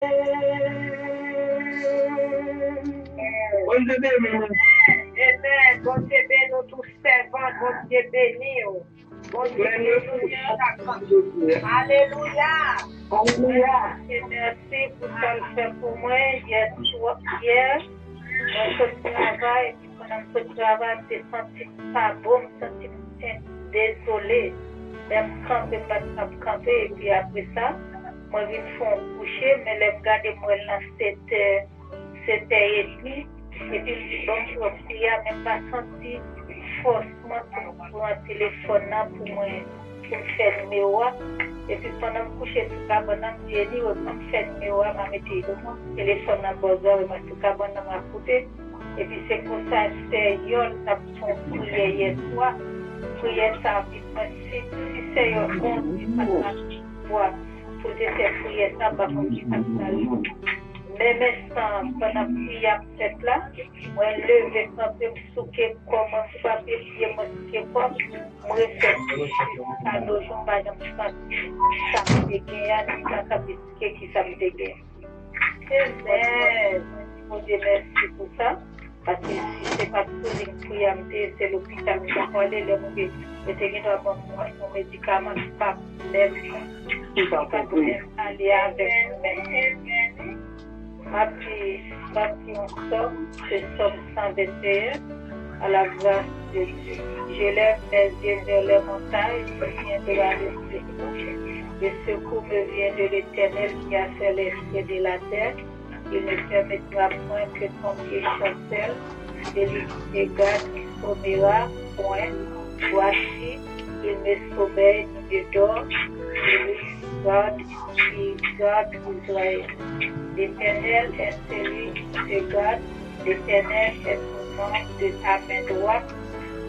Bon Dieu béni. Amen. Bon Dieu béni, nous tous servants. Bon Dieu béni. Bon Dieu béni. Alléluia. Alléluia. Et merci pour ça le fait pour moi. Hier, je travail, et pendant ce travail, je me senti pas bon, je me senti désolé. Même quand je me campé, et puis après ça, moi, je me fais coucher, mais je regarde moi là, c'était 7h30. Et puis, bon, je n'ai même pas senti forcément pour un téléphone pour moi, pour me faire numéro. Et puis, pendant que je suis cabane, j'ai dit, je vais me faire numéro, je vais mettre le téléphone dans le buzzer, je vais mettre cabane dans ma côté. Et puis, c'est comme ça, c'est yon, ça son prière hier soir. Prière, ça a dit, si c'est yon, on dit pas ça, pour dire que prière, ça va continuer à même instant, pendant que je suis là, je lever quand je me souquais comment frapper pied, me souquer comme, je refais à nos jours, par exemple, ça me dégaine, ça me dégaine. Amen. Mon Dieu, merci pour ça. Parce que si ce n'est pas tout ce que je c'est l'hôpital qui a parlé, je suis mon médicament, je ne suis pas aller avec moi. Ma petite somme, c'est somme 121, à la grâce de Dieu. Je lève mes yeux vers les montagnes, qui vient de la réflexion. Le secours me vient de l'Éternel qui a fait les cieux de la terre. Il ne permettra point que ton pied chancelle, de l'égard qui sommera point. Voici, il me sommeille, il me dort, il garde Israël. L'Éternel est celui qui te garde, l'Éternel est ton nom de ta main droite.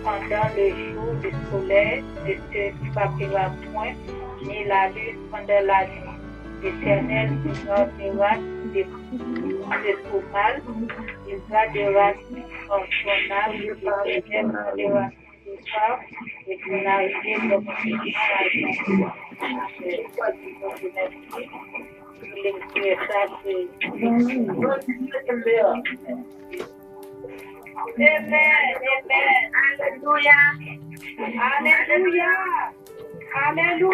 Pendant le jour, le soleil ne te frappera point, ni la lune pendant la nuit. L'Éternel te gardera de tout mal, il gardera ton âme, l'Éternel gardera tes pas, et ton arrivée comme Amen, amen, alléluia, alléluia, alléluia,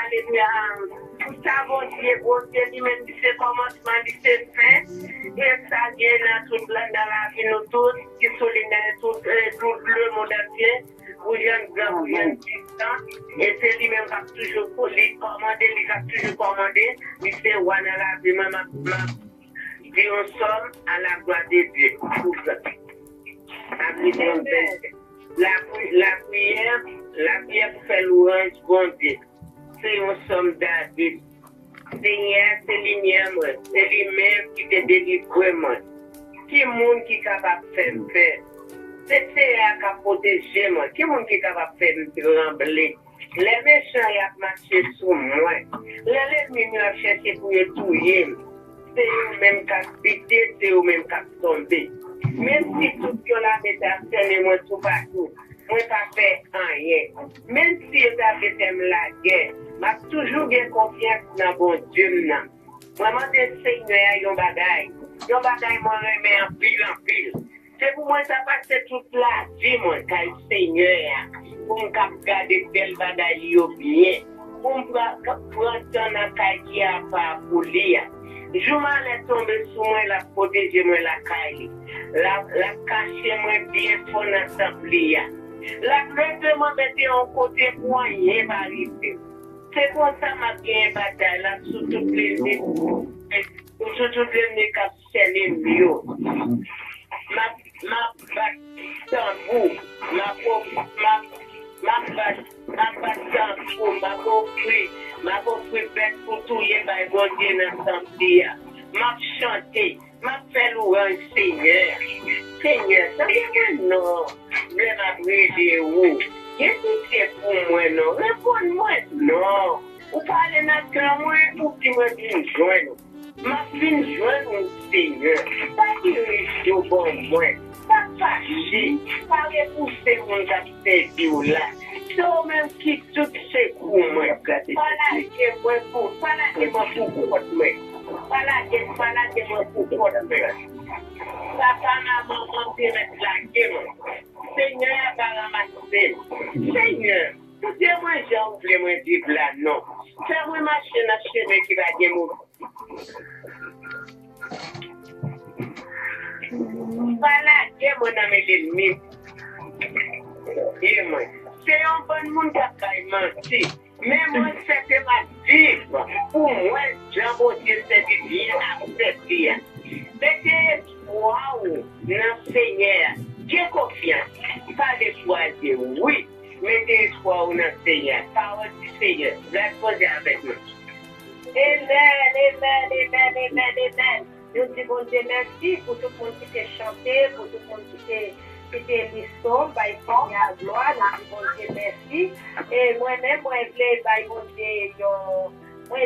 alléluia. Tout ça, bon Dieu, lui-même, dit c'est commencement, dit c'est fin, et ça vient dans toute dans la vie, nous tous, qui souligne tout le monde entier. Vous êtes grand, vous êtes distant, et c'est lui-même qui a toujours commandé, il a toujours commandé, il fait ouan à la vie, maman, dit on somme à la gloire de Dieu. La prière fait louange, bon Dieu. C'est un somme David. Seigneur, c'est lui-même, c'est lui-même qui te délivre moi. Qui est le monde qui est capable de faire paix? C'est ça qui a protégé moi. Qui est le monde qui est capable de faire me trembler? Les méchants ont marché sur moi. Les ennemis ont cherché pour me tuer. C'est eux-mêmes qui ont pété, c'est eux-mêmes qui ont tombé. Même si tout ce qu'on a mis à faire, moi tout partout, moi pas fait rien. Même si je avais fait la guerre, j'ai toujours eu confiance dans bon Dieu. Moi, je Seigneur, un bagaille. Un bagaille, moi, je remets en pile. C'est pour moi, ça passe toute la vie, moi, quand Seigneur, pour me garder tel bagaille bien, pour me prendre un caille qui a pas pour lire. Je m'allais tomber sur moi, la protéger moi, la caille. La cacher moi bien pour l'assemblée. La grève de moi mettait en côté pour rien arriver. C'est pour ça que j'ai une bataille là, sous toutes les capsules mieux. Ma tambour, ma bête pour tout y est, bon Dieu, dans l'assemblée. Ma chanter, ma fait louange, Seigneur. Seigneur, ça veut dire non. Je vais m'abriser où? Qu'est-ce que c'est pour moi, non? Réponds-moi, non. Vous parlez dans moi, ou qui me dit joindre. Ma fille joindre, Seigneur. Pas dirige au bon moi. Pas fâché. Pas repousser mon capteur là. C'est au même qui tout c'est pour moi. Pas là que moi pour. Pas là que moi pour. mais malade, moi, pour faire. Papa, maman, puis mettre la gueule. Seigneur, par ramasser. Seigneur, tout est moins j'en voulais me dire là, non. Fais-moi machine à chemin qui va dire mon. Voilà, que mon ami l'ennemi. C'est un bon monde qui a menti. Mais moi, c'est ma vie. Pour moi, Jean-Baptiste, c'est bien accepté. Mettez waouh, dans Seigneur. J'ai confiance. Pas d'espoir, oui. Mettez espoir dans le Seigneur. Parole du Seigneur. Répondez avec nous. Amen. Nous disons Dieu merci pour tout le monde qui t'a chanté, pour tout le monde qui t'a l'histoire, by Seigneur gloire, nous disons Dieu merci. Et moi-même, moi, je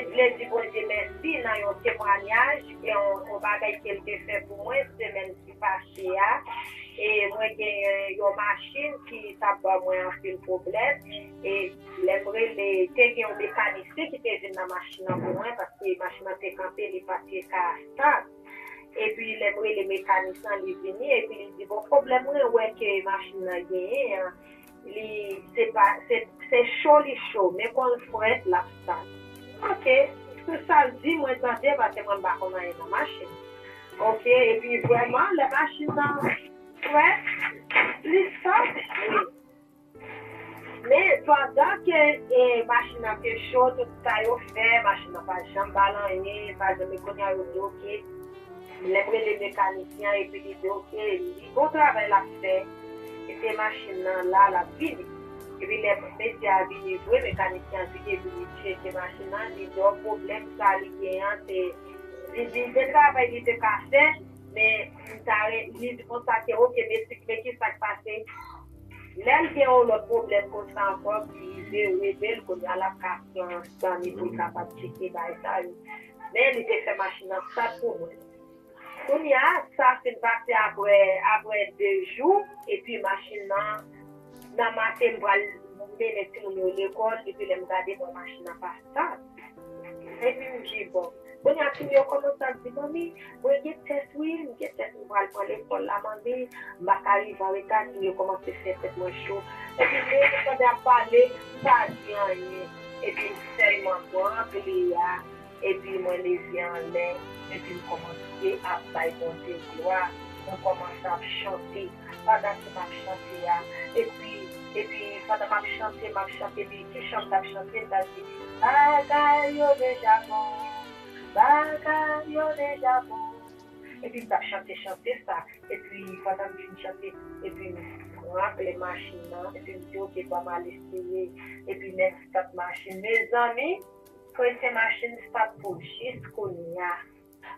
voulais dire Dieu merci dans un témoignage et on va dire qu'elle te fait pour moi, semaine qui passée. Et moi, j'ai une machine qui t'a pas moi un peu de problème. Et j'aimerais les un mécanicien qui était dans la machine pour moi parce que la machine était campée, elle passait à et puis j'aimerais les mécaniciens les venir et puis ils disent bon problème ouais que la machine a gagné c'est chaud mais quand on fouette la stade. Ok, ce que ça dit moi j'entends parce que moi je ne sais pas la machine. Ok, et puis vraiment la machine ouais, l'histoire oui. Mais pendant que la machine a fait chaud, tout ça est fait, la machine n'a pas de chambre, pas de mécanicien, ok. Les mécaniciens et puis ils disent ok, ils vont travailler la fait, et ces machines-là, la vie. Et puis les métiers viennent jouer, les mécaniciens viennent checker ces machines-là, ils disent un problème, ça c'est. Ils travaillent, ils se cassent, mais ils constatent ok, mais qu'est-ce qui s'est passé? Là, il y a un problème comme ça encore, qui est rebelle, qu'on a la carte dans les trucs capables de checker, mais il était fait machine ça pour moi. On y a, ça c'est passé après 2 jours, et puis machine dans ma matin, je vais aller à l'école, et puis je vais regarder ma machine à passer. Et puis je dis bon. On a fini, on commence à dire, mamie, on a des tests, oui, on a des tests, on va aller pour l'école, la mamie, je vais arriver avec elle, on commence à faire peut-être moins chaud. Et puis, je vais parler, ça dit rien. Et puis, c'est moi, et puis, moi, les yeux en l'air, et puis, on commence à faire monter gloire, on commence à chanter, pendant que je chante, et puis, pendant que je chante, puis, qui chante, je chante, je dis, ah, yo, déjà bon. Bagayo déjà bon. Et puis, je chanter ça. Et puis, pendant que je chantais, et puis, on rappelle les machines, et puis, je dis, ok, pas mal essayé. Et puis, même cette machine. Mes amis, quand ces machines, c'est pas pour juste qu'on y a.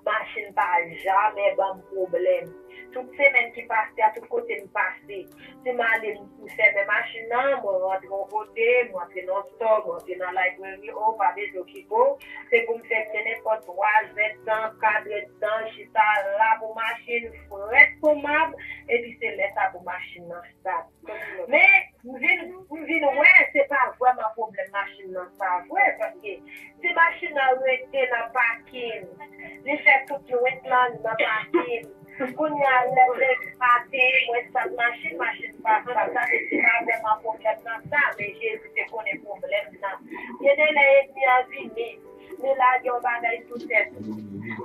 Machine pas jamais bon problème. Toute semaine qui passe, à tout côté de passer. Si je allais faire mes machines, moi, je rentre au côté, moi, je dans le store, moi, je dans la librairie, oh, pas des occupants. C'est pour me faire n'importe quoi, 20 ans, 4 ans, je suis là pour machine, frette pour moi, et puis c'est là pour machine dans le stade. Mais, vous venez, ouais, c'est pas vraiment problème machine dans ça, ouais, parce que si machine a été dans le parking, j'ai fait tout le wetland dans le parking. On y a les pâtés, moi, cette machine passe pas, ça, c'est pas vraiment problème dans ça, mais j'ai évité qu'on ait problème dans. Il y a des ennemis à venir, mais là, il y a un bagage tout fait.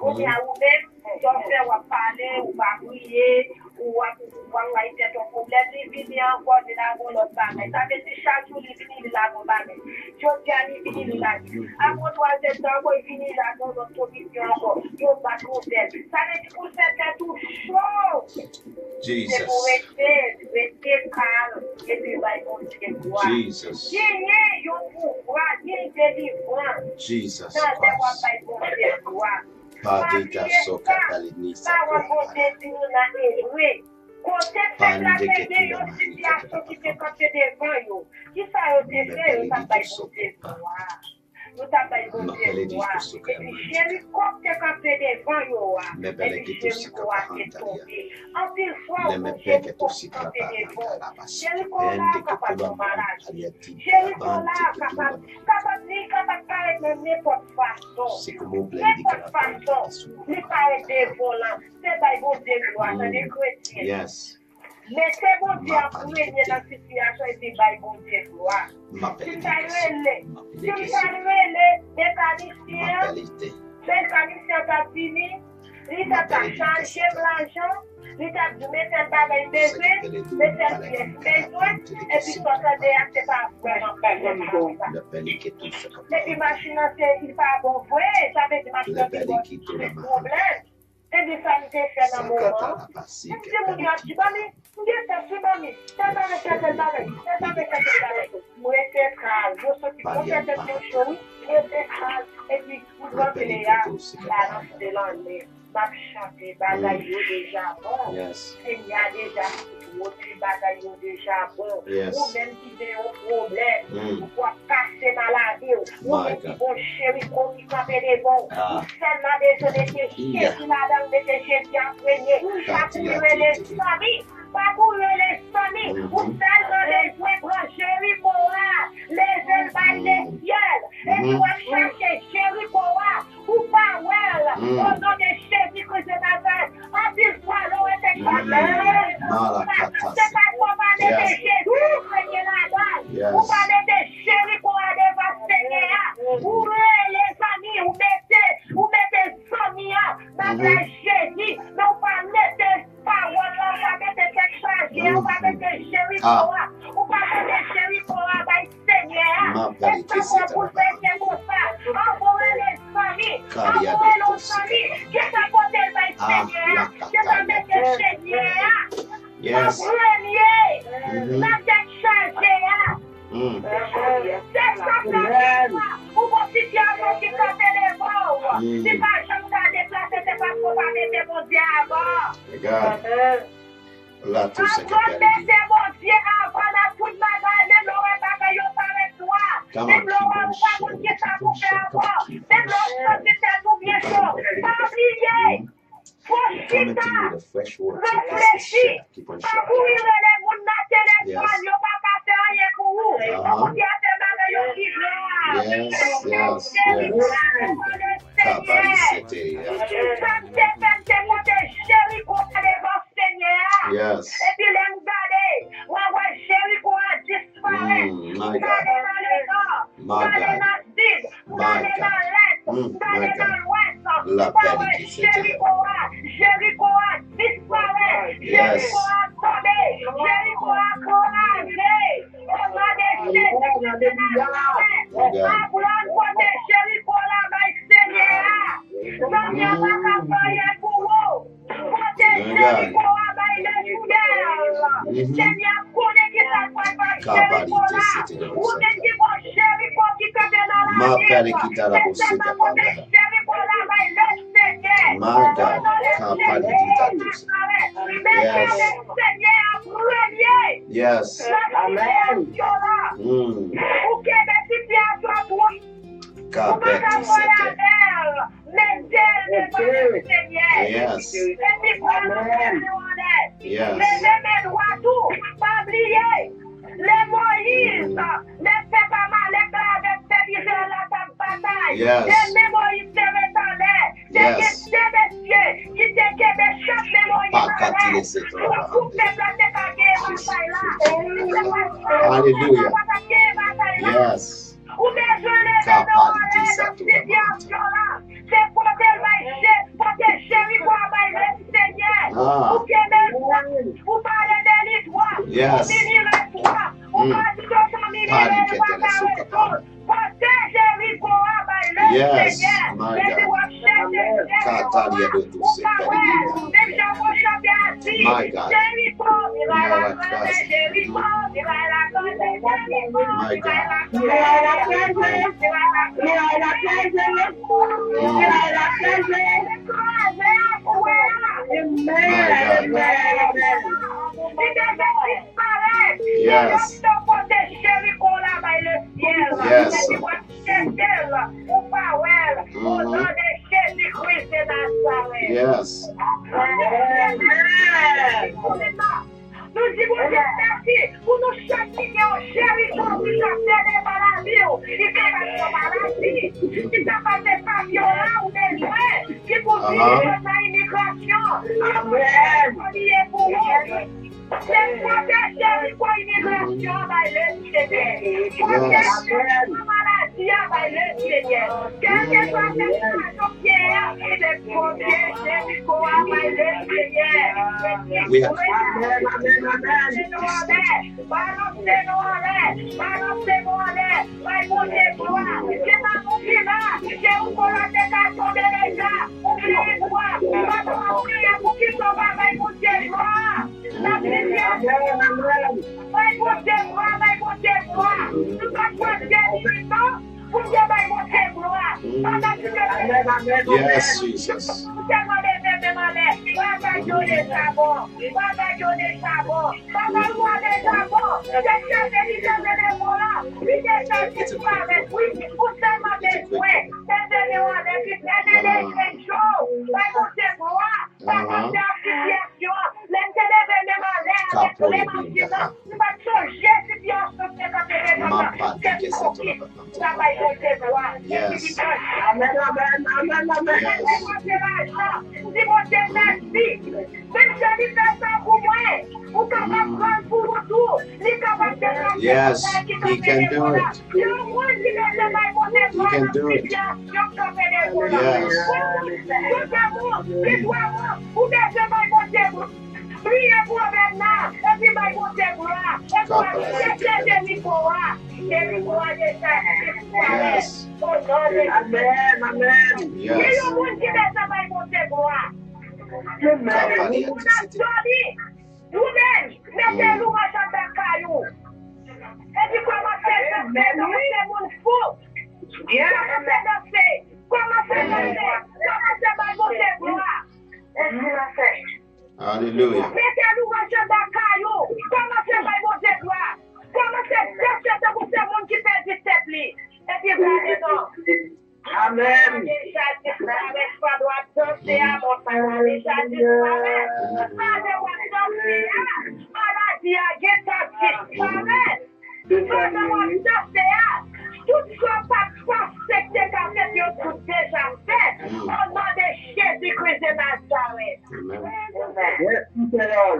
On y a ou même, on fait, on parler, on va briller, ou on va être un problème, il vient encore de la bonne autre bagage. Ça veut dire chaque jour, il finit de la bonne bagage. Je viens, il finit de la bonne. Après 3 ans, il finit de la bonne position encore. Il va trouver. Ça veut dire pour certains tout chaud. C'est pour rester calme, et puis il va continuer de voir. Jesus. Il y a un pouvoir, il y a une délivrance. Jesus Ça ne va pas continuer de voir. Padika soka palinisa Côté fait la paix de yon situation qui fait quand c'est devant yon. Qui ça yon te fait, yon ça va y monter voir. nous t'appelons bon Dieu. Et puis Jéricho t'es campé devant yo. Et puis Jéricho t'es tombé. En pile fois, Jéricho t'es campé devant. Jéricho là capable de mariage. Jéricho là capable de paraître de n'importe façon. N'importe façon. Il paraît des volants. C'est pas bon Dieu gloire, c'est des chrétiens. Yes. Mais c'est bon Dieu à premier dans la situation et c'est pas bon Dieu gloire. Tu t'as révélé des caniciens t'a fini, il t'a changé l'argent, il t'a dit mettre un bagage besoin, mettre un pièce besoin, et puis toi ça c'est pas vraiment et puis machine c'est pas bon vrai, ça veut dire machine c'est problème. Et des femmes qui fait dans mon moment. C'est mon gars qui va me dire ça, c'est pas mis. Ça va me faire de l'argent. Ça va me faire de l'argent. Moi, c'est crâne. Je suis qui peut faire des choses. C'est crâne. Et puis, vous voyez les gars, la lance de l'année. Ma chanter, bagaille déjà bon. Seigneur déjà, votre bagaille déjà bon. Ou même si j'ai un problème, vous pouvez casser maladie. Ou même si vos chéris qui campent des bons. Ou seulement des gens qui chéris madame de tes chéris qui imprégné. Parcourir les familles. Parcourir les familles. Ou seulement les jouets pour chéris pour les éleveurs des ciels. Et vous chercher chéris pour ou pas well. Au nom de Jésus que je m'appelle. En plus, fois, l'eau était comme c'est pas pour parler de Jésus, Seigneur la donne. Vous parlez de chéri pour aller voir Seigneur. Vous les amis, vous mettez famille dans la Jésus. Mais vous pas mettre parole, vous pas mettre quelque chose, vous pas mettre chéri pour vous pas mettre chéri pour aller Seigneur. Et ça vous faire comme ça. Envoyez les familles. Envoyez nos familles. Que ça porte le Seigneur. Que ça mette le Seigneur. Yes. La tête chargée. C'est ça que vous considérez qui compte les bords. C'est pas jamais qu'à déplacer, c'est pas pour pas mettre mon Dieu avant. Regarde. Là, tout ce que Avant mettez mon Dieu avant la toute bagarre, même l'aurait pas fait avec toi. Même l'aurait pas qui ça vous fait avant. Même l'aurait qui ça vous bien chaud. Pas oublier. coming to you with a fresh water. Réfléchis. Keep on Pas shouting. courir les mouns dans téléphone, yo pas qu'à faire rien pour vous. Vous qui avez mal yo qui Yes. Et puis les regarder, ouais chéri quoi disparaît. My God. My God. My God. La paix qui Jéricho disparaît. Jéricho tombé. Jéricho couragé. On va décider de Jéricho là, my Seigneur. Non, il n'y a pas qu'à faire pour vous. Jéricho Seigneur, connaît qui ça va faire Jéricho là. Ou même qui va Jéricho qui peut dans la vie. My God. Yes. Amen. Les Moïse, ne fais pas mal, les avec tes visions la bataille. Les Moïse te retendait. Des messieurs qui te guédaient chaque Moïse. Hallelujah. Yes. Ou désolé de situation-là. C'est pour te chérir pour le Seigneur. Ou vous parlez de l'histoire. Yes. Vous parlez de famille. Yes, my God. My God. Yes. Yes. Yes. Nous disons merci pour nous châtier au chéri pour nous châtier des maladies, qui fait pas de maladie, qui n'a pas de passion là ou des joints, qui pour vivre dans l'immigration. Amen. Pour vous. C'est protéger pour l'immigration, protéger pour maladie, Seigneur. Quel que soit cette situation, c'est protéger pour Seigneur. Yes, Jesus. Yes. Yes, he can do it. He can do it. Yes. Amen. Yes. Mettez-nous à Jean Caillou. Et puis commencez à danser mon fou. Commencez à danser. Commencez à danser. Commencez à monter gloire. Hallelujah. Mettez-nous à Jean Caillou. Commencez à monter gloire. Commencez à danser pour ce monde qui fait du tête. Et puis regardez-nous. Amen.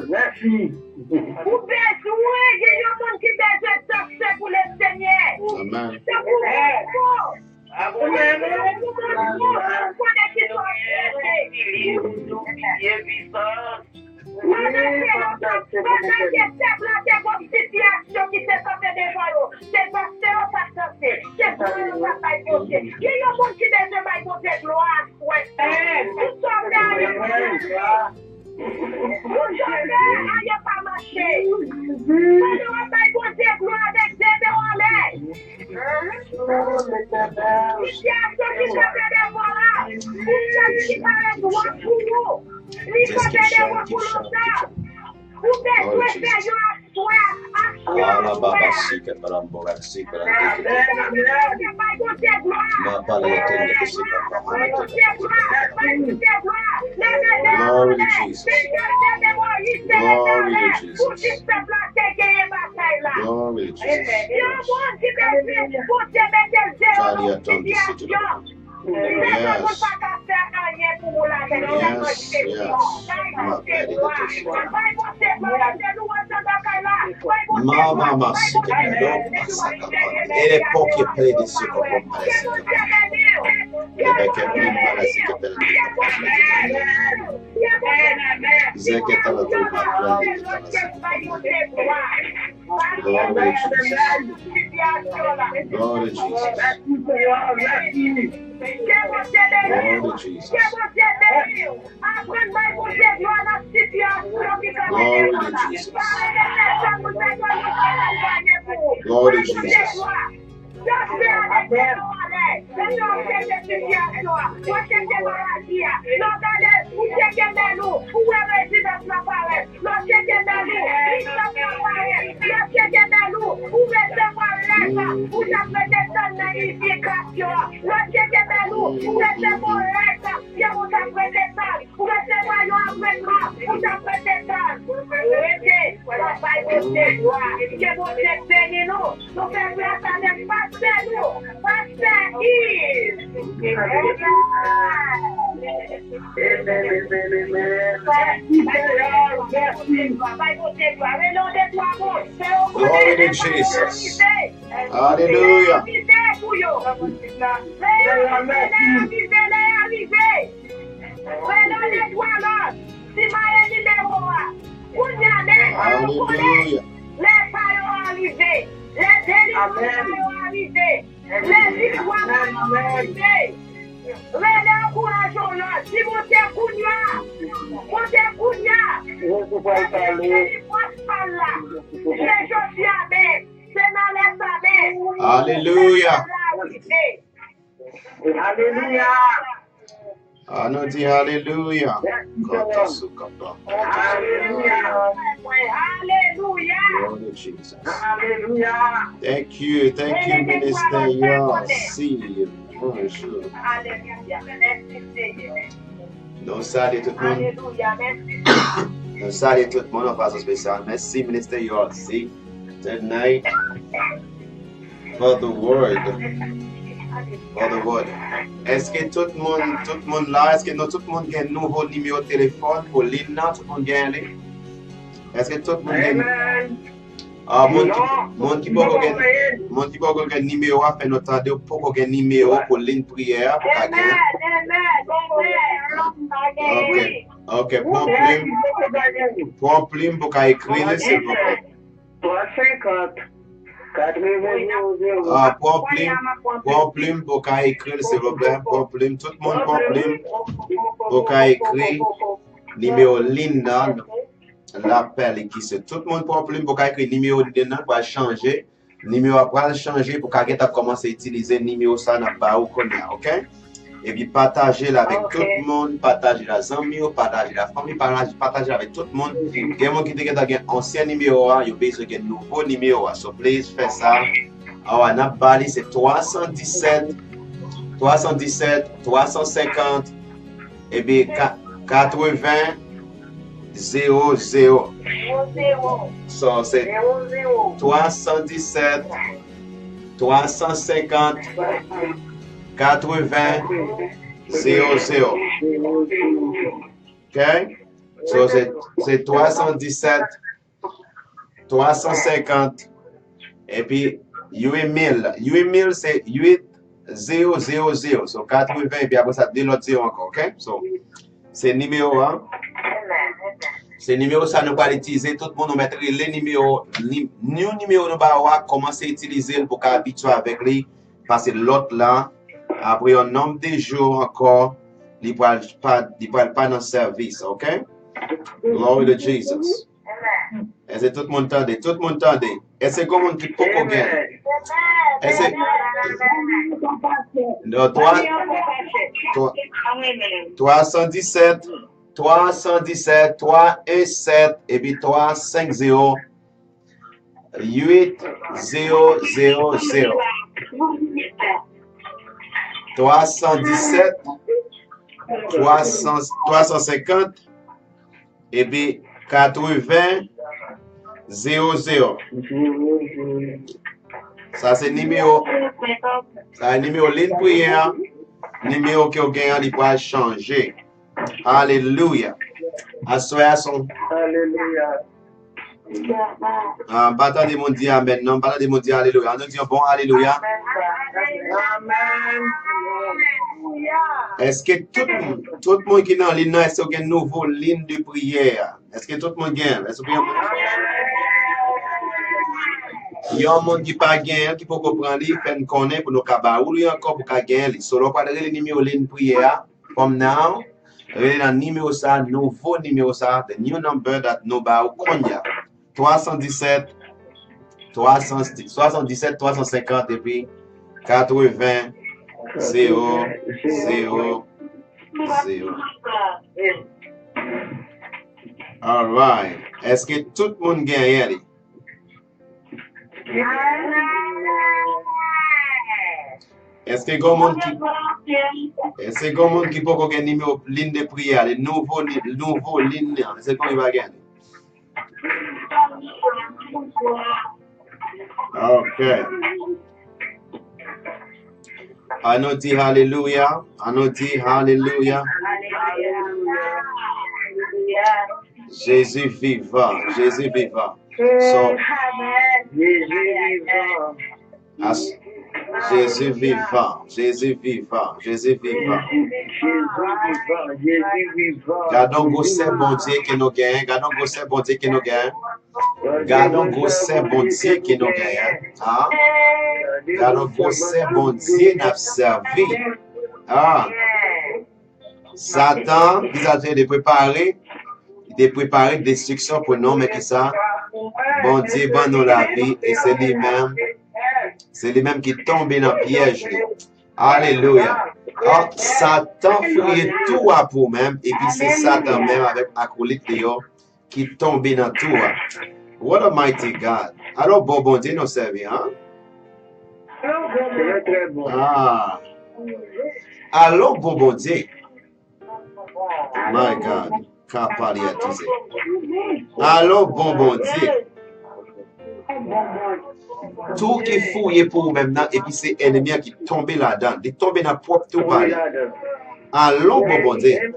Merci. Vous besoin, il y a un monde qui besoin de danser pour le Seigneur. Amen. C'est pour vous. Mama, ele pouco play de se Glory to Jesus. côté droit. Que bon Dieu bénisse nous. Nous faisons grâce avec pasteur nous. Pasteur Yves. Glory to Jesus. Hallelujah. Hallelujah. Les paroles arrivées, les délivrances arrivées, les victoires arrivées. Venez encourageons là, si vous êtes Kounia, les gens qui avaient, c'est dans les sabets. Hallelujah. Alléluia. Anodi hallelujah. Kota sukapa. Alléluia. Alléluia. Glory to Jesus. Alléluia. Thank you, Minister Yossi. Bonjour. Alléluia. Merci Seigneur. Non, salut tout le monde. Alléluia. Merci. Non, salut tout le monde en façon spéciale. Merci, Minister Yossi. Tonight, for the word. For the word. Est-ce que tout le monde là, est-ce que tout le monde a un nouveau numéro de téléphone pour l'île là? Tout le monde a un Est-ce que tout le monde a Amen. Ah, mon qui peut avoir un numéro à faire notre radio pour un numéro pour l'île prière pour qu'à gagner. Ok, pour plume pour qu'à écrire, s'il vous plaît. 350. 80. Ah, pour plume pour qu'à écrire, s'il vous plaît. Pour plume, tout le monde pour plume pour qu'à écrire numéro ligne là. L'appel qui c'est tout le monde pour plume pour qu'à écrire numéro dedans pour changer. Numéro après changer pour qu'à commencer à utiliser numéro ça n'a pas ou connaît, ok? Et puis partager avec tout le monde, partager les amis, partager la famille, partager avec tout le monde. Il y a des gens qui ont un ancien numéro, il y a besoin d'un nouveau numéro. So please faites ça. Alors, on a parlé, c'est 317, 350, et puis 80, 00. So c'est 317, 350, 80, 00. OK? So c'est 317, 350, et puis 8000. 8000 c'est 8000. So 80, et puis après ça, deux l'autre 0 encore. OK? So c'est numéro 1. C'est numéro ça, nous allons utiliser. Tout le monde nous mettre les numéros. Nous numéro nous allons commencer à utiliser pour qu'habituer avec lui. Parce que l'autre là, après un nombre de jours encore, il ne parle pas dans le service, ok? Glory to Jesus. Est-ce que tout le monde entend? Tout le monde entend? Est-ce que comment tu peux gagner? Est-ce que... Non, 317, 317, 317, et puis 350, 8000. 317, 350, et puis 80, 00. Ça, c'est numéro. Ça, numéro ligne prière. Numéro qui a gagné, il peut changer. Alléluia. Assoyez son. Alléluia. Bata de mon Dieu, amen. Non, bata de mon Dieu, alléluia. Nous disons bon, alléluia. Amen. Est-ce que tout le monde qui est dans l'île, est-ce qu'il y a une nouvelle ligne de prière? Est-ce que tout le monde gagne? Est-ce qu'il y a un monde qui n'a pas gagné, qui peut comprendre, qui fait une connaître pour nous cabaou, il y a encore pour gagner. Solo pas de numéro ligne de prière. From now, le numéro ça, nouveau numéro ça, the new number that nous baou konya. 317, 350 et puis 80, 0, 0, 0. All right. Est-ce que tout le monde gagne? Est-ce que le monde qui peut gagner numéro ligne de prière, le nouveau ligne, c'est quoi il va gagner? Okay. Ano dit hallelujah. Ano dit hallelujah. Jésus vivant. Jésus vivant. So, Jésus vivant. Jésus vivant. Jésus vivant. Gardons gosse bon Dieu qui nous gagne. Gardons gosse bon Dieu qui nous gagne. Gardons gosse bon Dieu qui nous gagne. Ah. Gardons gosse bon Dieu n'a servi. Ah. Satan, il a de préparer destruction pour nous, mais que ça, bon Dieu, bon nous la vie, et c'est lui-même qui tombe dans le piège. Alléluia. Ah, Satan fouille tout à pour même, et puis c'est Satan même avec acolyte qui tombe dans tout. What a mighty God. Alors, bon Dieu nous servir, hein? Très bon. Ah. Alors, bon Dieu. My God. Capaliatisé. Alors, bon Dieu. Tout qui fouille pour même là, et puis c'est ennemi qui tombe là-dedans. Il tombe dans le propre tout parler. Alors, bon Dieu.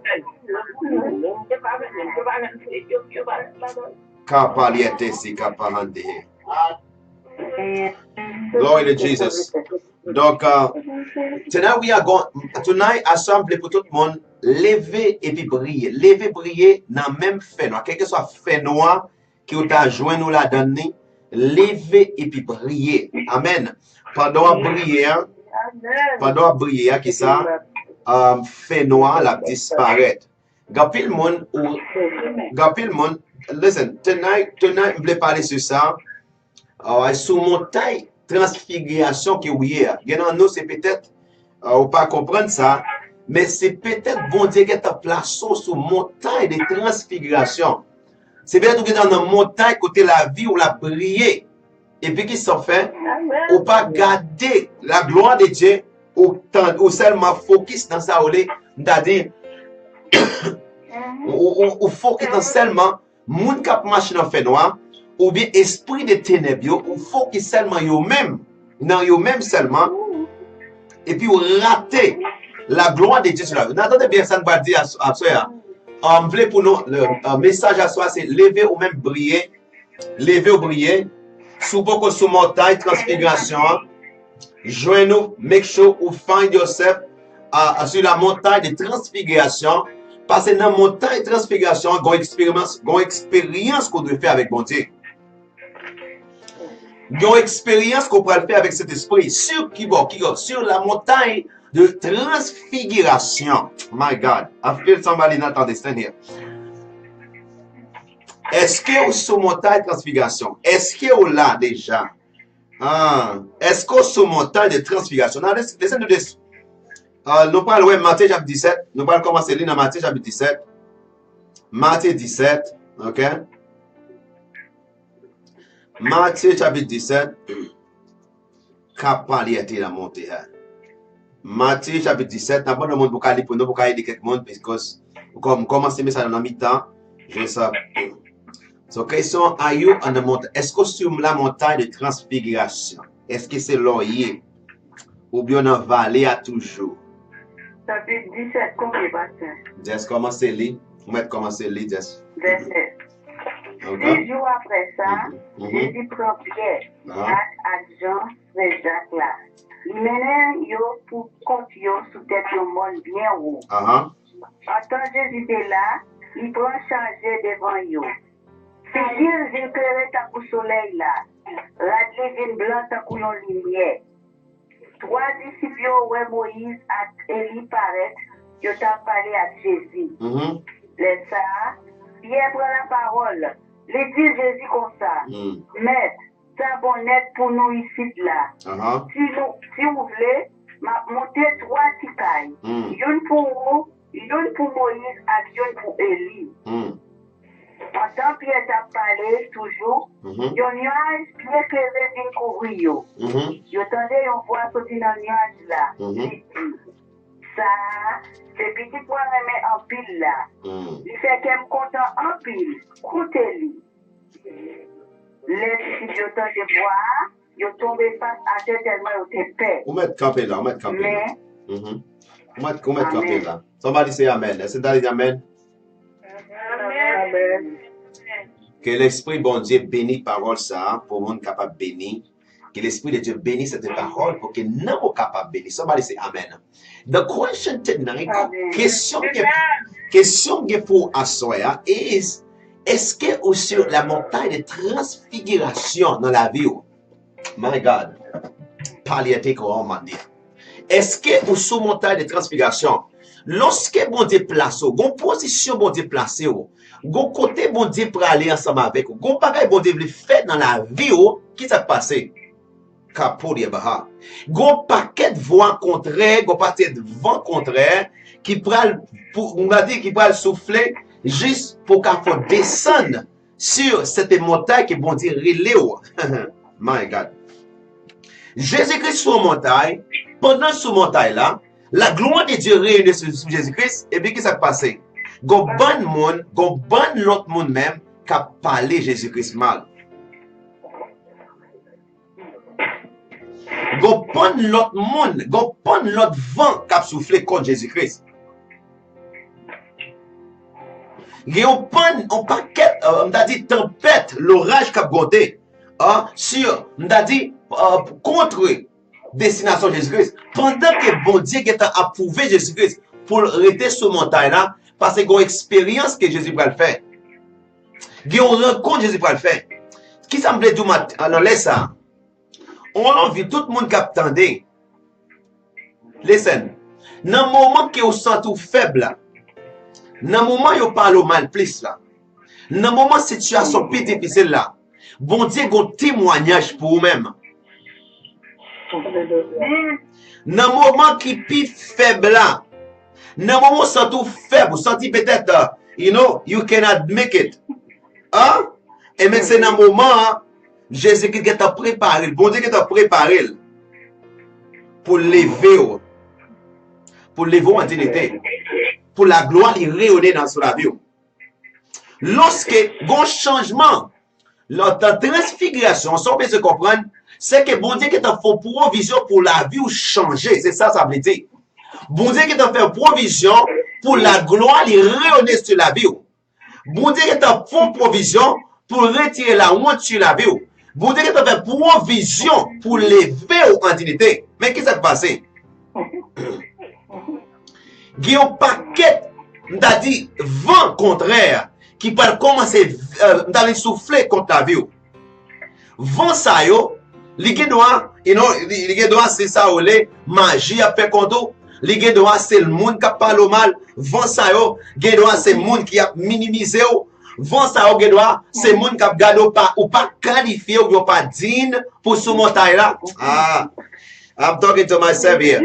Capaliatisé, capalande. Glory to Jesus. Donc, tonight, assemblée pour tout le monde, lever et puis briller. Lever, briller dans le même fait noir. Quel que soit fait noir qui vous a joint nous la donné, lever et puis briller. Amen. Pendant briller, qui ça, fait noir la disparaître. Gapil monde, listen, tonight, je voulais parler sur ça. Sous montagne transfiguration qui oui nous c'est peut-être ou pas comprendre ça, mais c'est peut-être bon Dieu qui t'a placé sous montagne de transfiguration. C'est peut-être que dans une montagne côté la vie ou la prier et puis qui s'en fait ou pas garder la gloire de Dieu ou seulement focus dans ça c'est-à-dire ou focus dans seulement moun k'ap marche dans fait noir ou bien esprit de ténèbres, ou faut qu'il seulement yo même, non yo même seulement, et puis rater la gloire de Dieu sur la vie. N'attendez bien ça ne va dire à soi. On voulait pour nous, le message à soi, c'est lever ou même briller, lever ou briller, sous beaucoup sous montagne, transfiguration, joignez-nous, make sure ou find yourself sur la montagne de transfiguration, parce que dans la montagne de transfiguration, il y a une expérience qu'on doit faire avec mon Dieu. Il y a une expérience qu'on peut faire avec cet esprit sur sur la montagne de transfiguration. My God, I feel somebody not understand here. Est-ce que vous sur montagne de transfiguration? Est-ce que vous là déjà? Est-ce que vous sur montagne de transfiguration? Now, listen to this. Nous parlons de Matthieu chapitre 17. Nous parlons commencer dans Matthieu chapitre 17. Matthieu 17, ok? Matthieu chapitre 17, capacité la montée. Matthieu chapitre 17, d'abord le monde pour aller pour nous pour aider quelqu'un parce que comme commencer mais ça dans mi-temps, je sais. So question, are you on the mountain? Est-ce que sur la montagne de transfiguration? Est-ce que c'est l'oyer ou bien dans vallée à toujours? Chapitre 17, combien pasteur? Just commencer li, vous mettez commencer li just. Verset. Okay. 10 jours après ça, Jésus prend Pierre, Jacques et Jean, frère Jacques là. Il mène yo pour compte yo sous tête yo monde bien haut. En tant Jésus était là, il prend charger devant yo. C'est Dieu vient éclairer ta coup soleil là. Radler vient blanc ta coup yon lumière. 3 disciples ouais Moïse et Élie paraître, yo t'a parlé à Jésus. Les ça, Pierre prend la parole. Les dit Jésus comme ça. Maître, ça bon net pour nous ici là. Si vous voulez, monter 3 ticailles. Une pour vous, une pour Moïse et une pour Élie. Pendant Pierre t'a parlé toujours, yon nuage bien éclairé vient couvrir yo. Yo tendez yon voix sortir dans le nuage là. Ça, c'est petit pour remettre en pile là. Il fait qu'elle me content en pile. Coutez-lui. Les disciples yo tande boire, yo tombé face à terre tellement yo te peur. Ou mettre campé là, ou mettre campé là. Ou mettre campé là. Somebody say amen. Est-ce que tu dis amen? Amen. Que l'Esprit bon Dieu bénisse parole ça pour le monde capable de bénir. Que l'Esprit de Dieu bénisse cette parole pour que nous soyons capables de bénir. Somebody say amen. The question tonight, question que pour assoya is, est-ce que ou sur la montagne de transfiguration dans la vie? My God. Palliatique comment on dit. Est-ce que ou sur montagne de transfiguration, lorsque bon Dieu place, gon position bon Dieu place, gon côté bon Dieu pour aller ensemble avec, gon bagay bon Dieu fait dans la vie, qui s'est passé? Gon paquet de voix contraires, gon paquet de vent contraire qui pral on va dire qui pral souffler juste pour qu'on faut descendre sur cette montagne que bon Dieu relève. My God. Jésus-Christ sur montagne, pendant sur montagne là, la gloire de Dieu réunie sur Jésus-Christ, et puis qu'est-ce qui s'est passé? Gon bon monde, gon bon l'autre monde même qui a parlé Jésus-Christ mal. Gon bon l'autre monde, gon bon l'autre vent qui a soufflé contre Jésus-Christ. Gon bon on paquet, on a dit tempête, l'orage qui a godé, sur, on a dit contre destination Jésus-Christ. Pendant que bon Dieu qui a approuvé Jésus-Christ pour rester sur montagne là, parce que une expérience que Jésus va le faire. Une rencontre Jésus va le faire. Qui semblait du matin, dans ça. On a vu tout le monde qui attendait. Listen. Dans le moment que vous sentez faible, dans le moment où vous parlez mal plus là, dans le moment où situation plus difficile là, bon Dieu a un témoignage pour vous-même. Dans le moment qui est plus faible là, dans le moment où vous sentez faible, vous sentez peut-être, you cannot make it. Hein? Et mais c'est dans le moment, Jésus-Christ qui t'a préparé, bon Dieu qui t'a préparé pour lever en dignité, pour la gloire qui rayonner dans la vie. Lorsque il y a un changement, la transfiguration, on peut se comprendre, c'est que bon Dieu qui t'a fait provision pour la vie ou changer, c'est ça veut dire. Bon Dieu qui t'a fait provision pour la gloire qui rayonner sur la vie. Bon Dieu qui t'a fait provision pour retirer la honte sur la vie. Bon Dieu qui t'a fait provision pour lever en dignité. Mais qu'est-ce qui s'est passé? Il y a un paquet, on dit, vent contraire qui peut commencer à souffler contre la vie. Vent ça yo, li doit, c'est ça ou les magie à faire contre. Li doit c'est le monde qui parle mal. Vent ça yo, doit c'est le monde qui a minimisé. Vent ça yo, doit c'est le monde qui a gardé ou pas qualifié ou pas digne pour ce montagne là. I'm talking to myself here.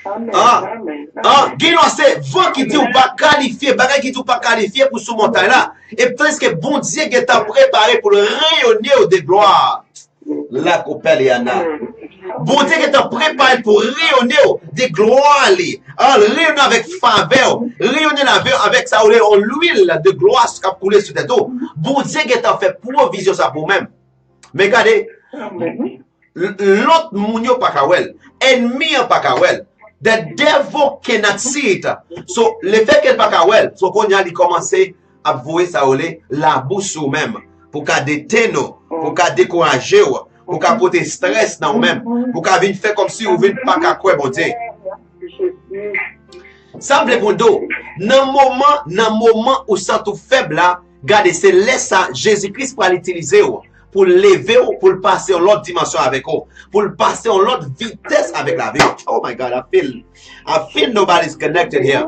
Doit c'est vent qui dit ou pas qualifié, bagay qui dit ou pas qualifié pour ce montagne là. Et peut-être que bon Dieu qui t'a préparé pour rayonner de gloire. La coupelle yana. Bon Dieu qui t'a préparé pour rayonner de gloire. Rayonner avec faveur. Rayonner avec ça, l'huile de gloire qui a coulé sur tes dos. Bon Dieu qui t'a fait provision ça pour même. Mais regardez, l'autre mounio pas kawel. Ennemi pas kawel. The devil cannot see it. So, le fait qu'elle pas kawel, so qu'on y a commencé à vouer ça la bouche ou même. Pour qu'à détenir, pour qu'à décourager, pour qu'à porter stress dans vous-même, pour qu'à venir faire comme si vous ne pas qu'à quoi, bon Dieu. Ça me répond, dans le moment où ça tout faible là, regardez, c'est laisse ça, Jésus-Christ pour l'utiliser, pour lever, pour le passer en l'autre dimension avec vous, pour le passer en l'autre vitesse avec la vie. Oh my God, I feel nobody's connected here.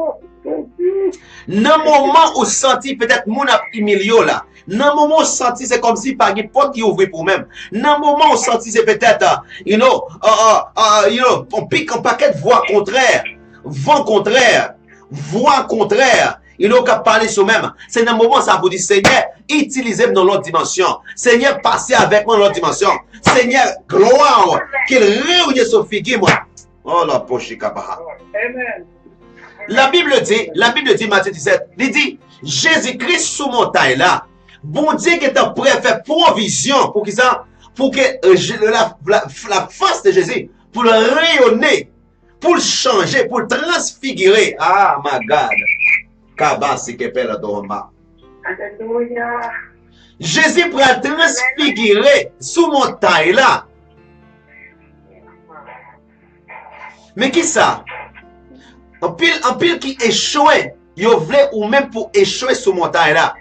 Dans le moment où senti peut-être mon humilié là, dans le moment où senti c'est comme si par une porte qui ouvre pour même. Dans le moment où senti c'est peut-être, on pique un paquet de voix contraires, vent contraire, voix contraire. Il n'a qu'à parler sur même. C'est dans le moment où ça vous dit, Seigneur, utilisez-moi dans l'autre dimension. Seigneur, passez avec moi dans l'autre dimension. Seigneur, gloire, qu'il réunisse sur figure moi. Oh la poche kabaha. Amen. La Bible dit, Matthieu 17, il dit, Jésus-Christ sous montagne là, Bon Dieu qui est prêt à faire provision pour ça, pour que la face de Jésus, pour le rayonner, pour le changer, pour le transfigurer. Ah, my God. Kabasi kepela doma. Alléluia. Jésus pour le transfigurer sous montagne là. Mais qui ça? En pile qui échouait. Il voulait ou même pour échouer sous montagne là.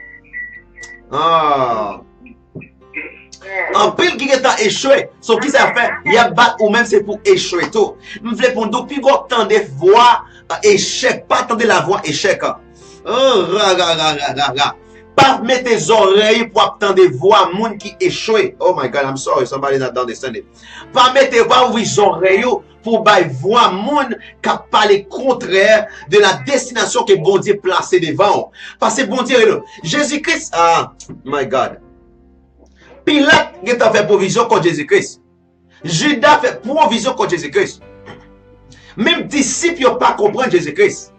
Ah. En pile qui est échoué, ce qui ça fait, il y a battre ou même c'est pour échouer tout. Je voulais pour nous plus tant de voix échec, pas tant de la voix échec. Oh, pas mettre tes oreilles pour attendre des voix monde qui échouent. Oh my God, I'm sorry, somebody not understand it. Pas mettre tes oreilles pour bailler voix monde qui parle contraire de la destination que bon Dieu placé devant. Parce que bon Dieu, Jésus-Christ, ah, my God. Pilate a fait provision contre Jésus-Christ. Judas fait provision contre Jésus-Christ. Même disciples n'ont pas compris Jésus-Christ.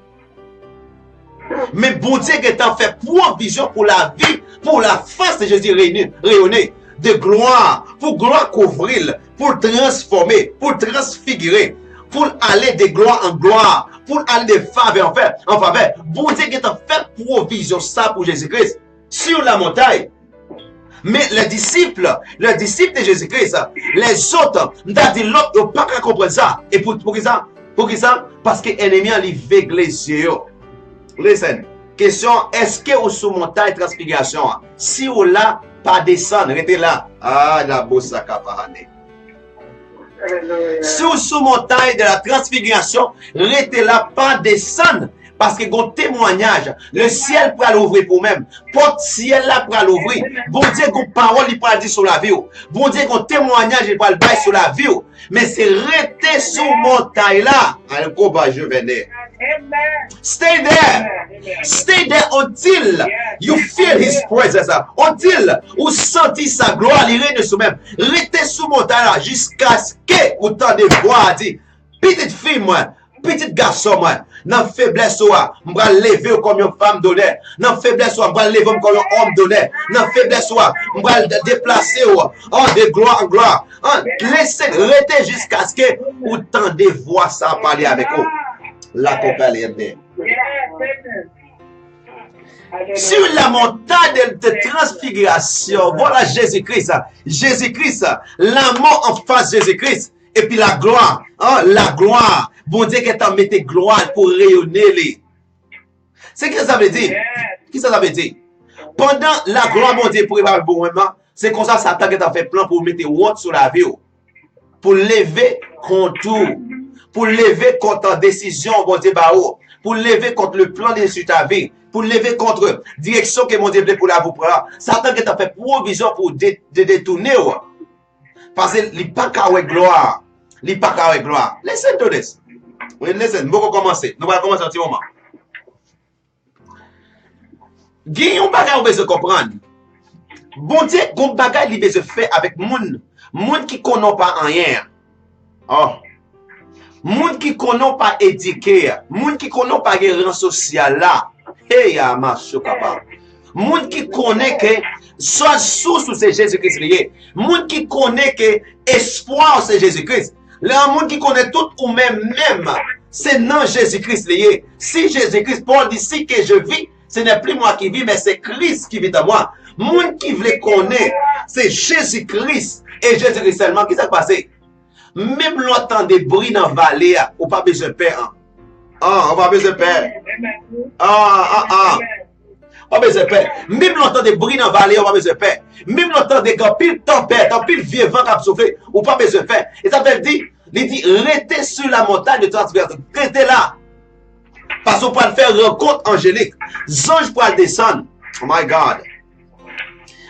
Mais bon Dieu a fait provision pour la vie, pour la face de Jésus rayonnée de gloire, pour gloire couvrir, pour transformer, pour transfigurer, pour aller de gloire en gloire, pour aller de faveur en faveur. Bon Dieu a fait provision ça pour Jésus-Christ sur la montagne. Mais les disciples de Jésus-Christ, les autres, l'autre, ils n'ont pas compris ça. Et pour ça? Parce que l'ennemi a veille les yeux. Listen, question, est-ce que vous sous montagne transfiguration? Si vous là, pas descendre, restez là. Ah, la bosse à caparane. Si vous sous montagne de la transfiguration, restez là, pas descendre. Parce que mon témoignage, le ciel peut l'ouvrir pour même. Porte ciel là pour l'ouvrir. Bon Dieu, qu'on parole, il peut dire sur la vie. Bon Dieu, qu'on témoignage, il peut le bailler sur la vie. Mais c'est rester sous montagne là. Un combat, je venais. Stay there. Stay there until you feel his presence. Until vous sentez sa gloire, il règne sur même. Restez sous montagne là jusqu'à ce que vous tendez voix dire, petite fille, moi. Petit garçon, moi, dans faiblesse, je vais lever comme une femme d'honneur. Dans faiblesse, je vais lever comme un homme d'honneur. Dans faiblesse, je vais déplacer de gloire en gloire. Laissez rester jusqu'à ce que vous tendez voir ça parler avec vous. La compagnie est sur la montagne de transfiguration, voilà Jésus-Christ. Jésus-Christ, l'amour en face de Jésus-Christ. Et puis la gloire, la gloire. Bon Dieu qui t'a mis gloire pour rayonner. C'est ce que ça veut dire? Qu'est-ce que ça veut dire? Pendant la gloire, bon Dieu, pour évaluer bon moment, c'est comme ça Satan qui t'a fait plan pour mettre honte sur la vie. Pour lever contour. Pour lever contre la décision, bon Dieu, pour lever contre le plan de ta vie. Pour lever contre la direction que mon Dieu voulait pour la vous prendre. Satan qui t'a fait provision pour détourner. Parce qu'il n'est pas qu'à gloire. Il n'est pas qu'à gloire. Listen to this. Oui, listen. Nous allons commencer. Nous allons commencer un petit moment. Il y a un bagage que vous comprendre. Bon Dieu, il y a un bagage que vous faire avec moun. Moun qui ne connaît pas rien. Oh. Moun qui ne connaît pas éduqué. Moun qui ne connaît pas le rang social là. Hey, ya marche capable. Moun qui connaît que soit source c'est Jésus-Christ lié. Moun qui connaît que espoir c'est Jésus-Christ. Le monde qui connaît tout ou même, c'est non Jésus-Christ lié. Si Jésus-Christ, Paul dit, si que je vis, ce n'est plus moi qui vis, mais c'est Christ qui vit en moi. Monde qui veut connaître, c'est Jésus-Christ. Et Jésus-Christ seulement, qu'est-ce qui s'est passé? Même l'entend des bruits dans la vallée, on n'a pas besoin de père. On n'a pas besoin de père. On n'a pas besoin de père. Même l'entend des bruits dans la vallée, on n'a pas besoin de père. Même l'entend des pile tempête, pile vieux vent qui a soufflé, on n'a pas besoin de faire. Et ça veut dire, il dit, restez sur la montagne de transfiguration. Restez là. Parce qu'on peut faire rencontre angélique. Zange pour descendre. Oh my God.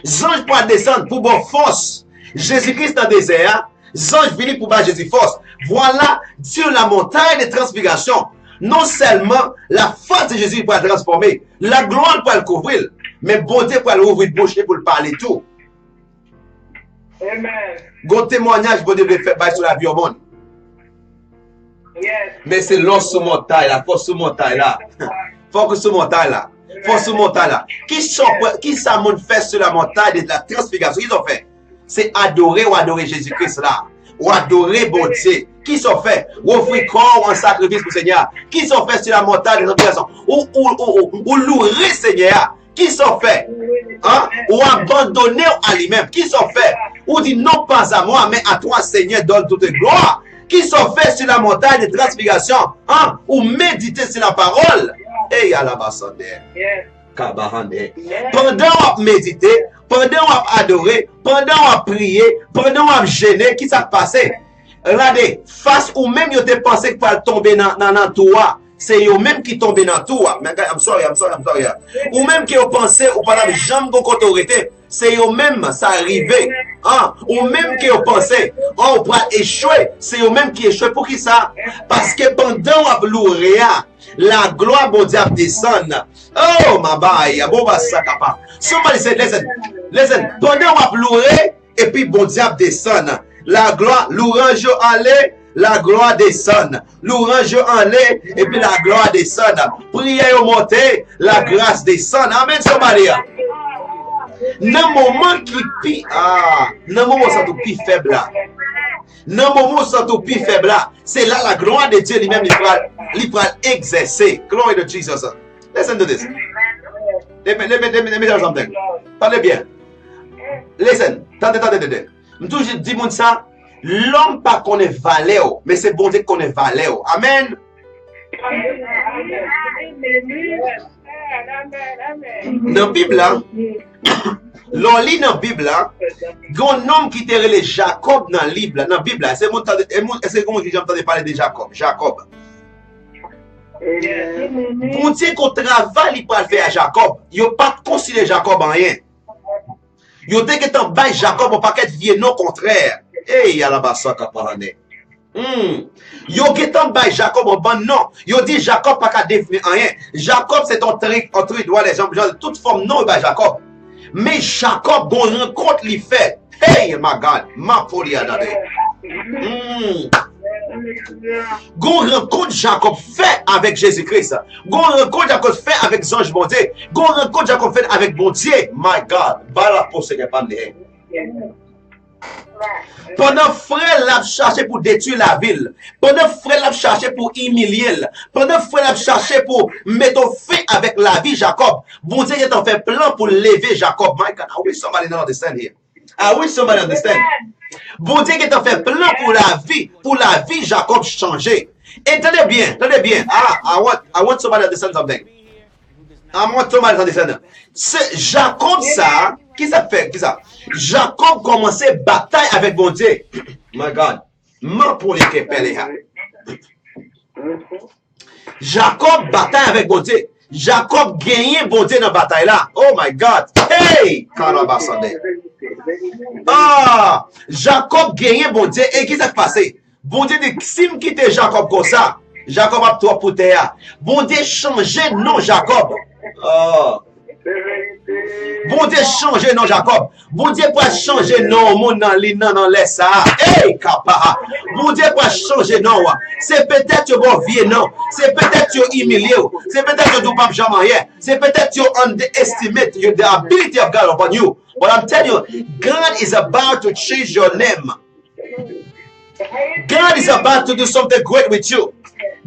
Zange pour descendre pour bonne force. Jésus-Christ dans le désert. Zange venu pour battre Jésus force. Voilà, sur la montagne de transfiguration. Non seulement la face de Jésus pour la transformer, la gloire pour le couvrir, mais bon Dieu pour l'ouvrir bouche pour le parler tout. Amen. Gon témoignage bon Dieu veut faire sur la vie au monde. Yes. Mais c'est l'os sous montagne, la force sous montagne là. Faut que sous montagne là. faut sur montagne là. Qui ça moun fait sur la montagne de la transfiguration? Qu'ils ont fait? C'est adorer ou adorer Jésus-Christ là. Ou adorer bon Dieu. Qui sont fait? Ou offrir corps en sacrifice pour le Seigneur. Qui sont fait sur la montagne de la transfiguration? Ou louer Seigneur. Qui sont fait? Hein? Ou abandonner à lui-même. Qui sont fait? Ou dit non pas à moi, mais à toi Seigneur donne toute gloire. Qui sont faits sur la montagne de transfiguration, hein? Ou méditer sur la parole. Et à la bassande. Pendant on méditer, pendant on adorer, pendant on prier, pendant on gêner, qui ça passe? Regardez, face ou même vous avez pensé qu'il fallait tomber dans toi. C'est eux même qui tombent dans toi. I'm sorry. Ou même qui ont pensé, ou pas jamais de autorité. C'est eux même, ça arrivé. Hein? Ou même qui ont pensé, on va échouer. C'est eux même qui échouent. Pour qui ça? Parce que pendant on louer, la gloire de Dieu descend. Oh, ma baille, bon, bah, ça capable. Somebody said, listen. Pendant on louer, et puis bon Dieu descend. La gloire, l'orange allait. La gloire descend. L'orange en lait, et puis la gloire descend. Prière au monter, la grâce descend. Amen, somebody. Dans le moment qui pis, dans le moment où ça tout plus faible là. Dans le moment où ça tout plus faible là, c'est là la gloire de Dieu lui-même, il va exercer. Glory to Jesus. Listen to this. Let me tell something. Attendez bien. Listen. Attendez. Je toujours dis ça. L'homme pas connaît valeur, mais c'est bon Dieu connaît valeur. Amen. Dans la Bible, l'on lit dans la Bible, il y a un homme qui était Jacob dans la Bible. C'est comment j'ai entendu parler de Jacob. Bon Dieu qu'on travaille, il peut le faire à Jacob. Il n'a pas considéré Jacob en rien. Il a dit que tant bas Jacob au paquet de vieux non contraire. Hey, y'a la basse à parler. Yo getan bay Jacob en bon non. Yo dit Jacob pas qu'à définir rien. Jacob c'est un truc doit les gens de toute forme non bay Jacob. Mais Jacob gon rencontre li fait. Hey my God, ma folie à d'aller. Gon rencontre Jacob fait avec Jésus-Christ. Gon rencontre Jacob fait avec Ange bon Dieu. Gon rencontre Jacob fait avec bon Dieu. My God, bala pour ce que pas de. Pendant frère l'a cherché pour détruire la ville. Pendant frère l'a cherché pour humilier. Pendant frère l'a cherché pour mettre fin avec la vie Jacob. Bon Dieu est en fait plan pour lever Jacob. My God, I wish somebody understand here. I wish somebody understand. Bon Dieu est en fait plan pour la vie Jacob changer. Et tenez bien. I want somebody to understand something. I want somebody to understand. C'est Jacob ça. Qui ça fait? Qui ça? Jacob commençait bataille avec bon Dieu. My God. Pour les Képeléa. Jacob bataille avec bon Dieu. Jacob gagnait bon Dieu dans la bataille là. Oh my God. Hey! Karabasande. Jacob gagnait bon Dieu. Et qui s'est passé? Bon Dieu dit, si me quitte Jacob comme ça, Jacob a toi pour terre. Bon Dieu changeait non Jacob. Bon Dieu changer non Jacob. Bon Dieu pour changer non monde dans laisse ça. Hey capa. Bon Dieu pour changer non. C'est peut-être bon vieux non. C'est peut-être humilié. C'est peut-être tu pas jamais rien. C'est peut-être tu underestimate the ability of God upon you. But I'm telling you, God is about to change your name. God is about to do something great with you.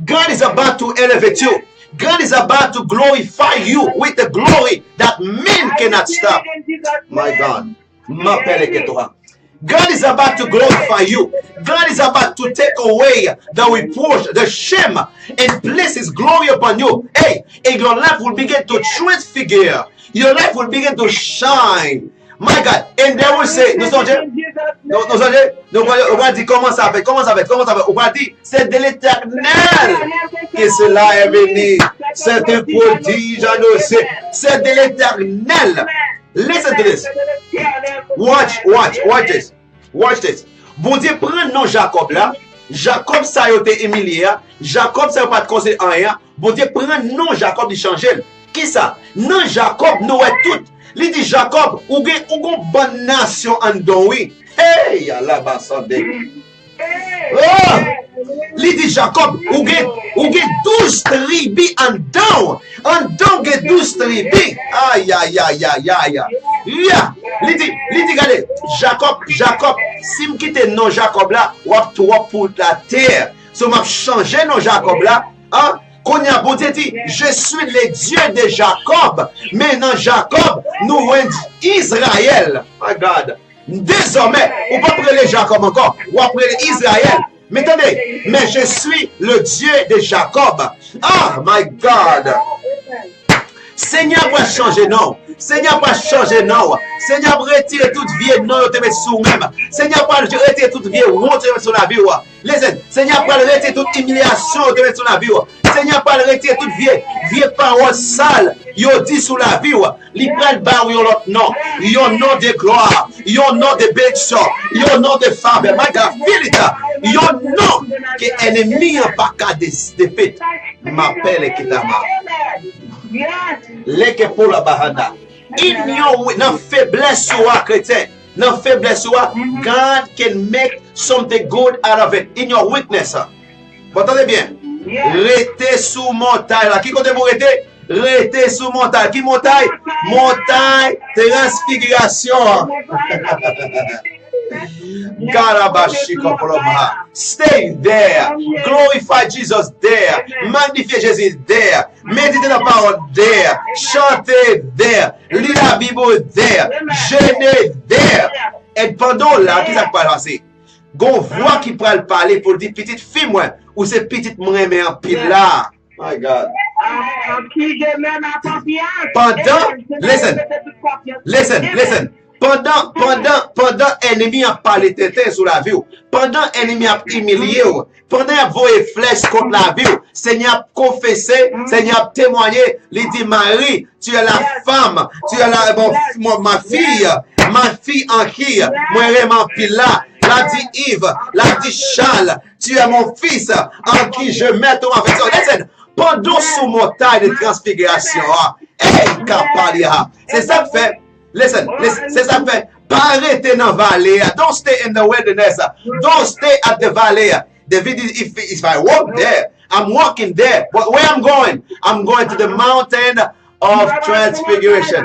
God is about to elevate you. God is about to glorify you with the glory that men cannot stop. My God. God is about to glorify you. God is about to take away the reproach, the shame, and place His glory upon you. Hey, and your life will begin to transfigure. Your life will begin to shine. My God. And they will say, on va dire comment ça fait, on va dire, c'est de l'Éternel que cela est venu. C'est un prodige annoncé. C'est de l'Éternel. Listen to this. Watch this. Bon Dieu prend non Jacob là. Jacob ça a été humilié. Jacob ça n'a pas de conseil en rien. Bon Dieu prend non Jacob de changer. Qui ça? Non Jacob nous est tout. Il dit Jacob, ou une bonne nation en don, oui. Hey, Allah basande. Il dit Jacob, ou gen 12 tribus en dedans. En dedans, gen 12 tribus. Aïe, aïe, aïe, aïe, aïe. Yeah. Il dit, regardez, Jacob, si je quitte non Jacob là, wap pour la terre. Si je change non Jacob là, hein? Qu'on y a bon dit, je suis le Dieu de Jacob. Maintenant, Jacob, nous voyons Israël. My God. Désormais, on ne peut pas appeler Jacob encore, ou appeler Israël. Mais attendez, mais je suis le Dieu de Jacob. Oh my God. Seigneur va changer non. Seigneur va changer non. Seigneur va retirer toute vieille non, te mettre sous même. Seigneur va retirer toute vieille honte, te mettre sur la vie. Seigneur va retirer toute humiliation, te mettre sur la vie. Seigneur va retirer toute vieille parole sale, yo dit sur la vie. Li prennent bar yon l'autre nom. Yon nom de gloire, yon nom de bénédiction, yon nom de faveur. My God, feel it. Yon nom que ennemi n'a pas qu'à défaite. M'appelle Kitama. Leke pour la bahana. Dans faiblesse soit chrétien. Dans faiblesse soit, God can make something good out of it. In your weakness. Vous entendez bien? Restez sous montagne. Qui compte vous rester? Restez sous montagne. Qui montagne? Montagne transfiguration. Stay there. Glorify Jesus there. Magnifie Jésus there. Méditez la parole there. Chantez there. Lisez la Bible there. Jeûnez there. Et pendant là, qui ça peut passer? Gon voix qui peut parler pour dire petite fille moi ou c'est petite moi mais en pile là. My God. Listen. Pendant ennemi a parlé tête sur la vie, pendant ennemi a humilié, pendant a voyé flèche contre la vie, Seigneur a confessé, Seigneur a témoigné, il dit Marie, tu es la femme, tu es ma fille en qui, moi vraiment pile là. L'a dit Yves, l'a dit Charles, tu es mon fils en qui je mets ton affection. Listen, pendant sous montagne de transfiguration, c'est ça que fait. Listen, c'est ça que fait. Pas arrêter dans la vallée. Don't stay in the wilderness. Don't stay at the valley. David, if I walk there, I'm walking there. But where I'm going? I'm going to the mountain of transfiguration.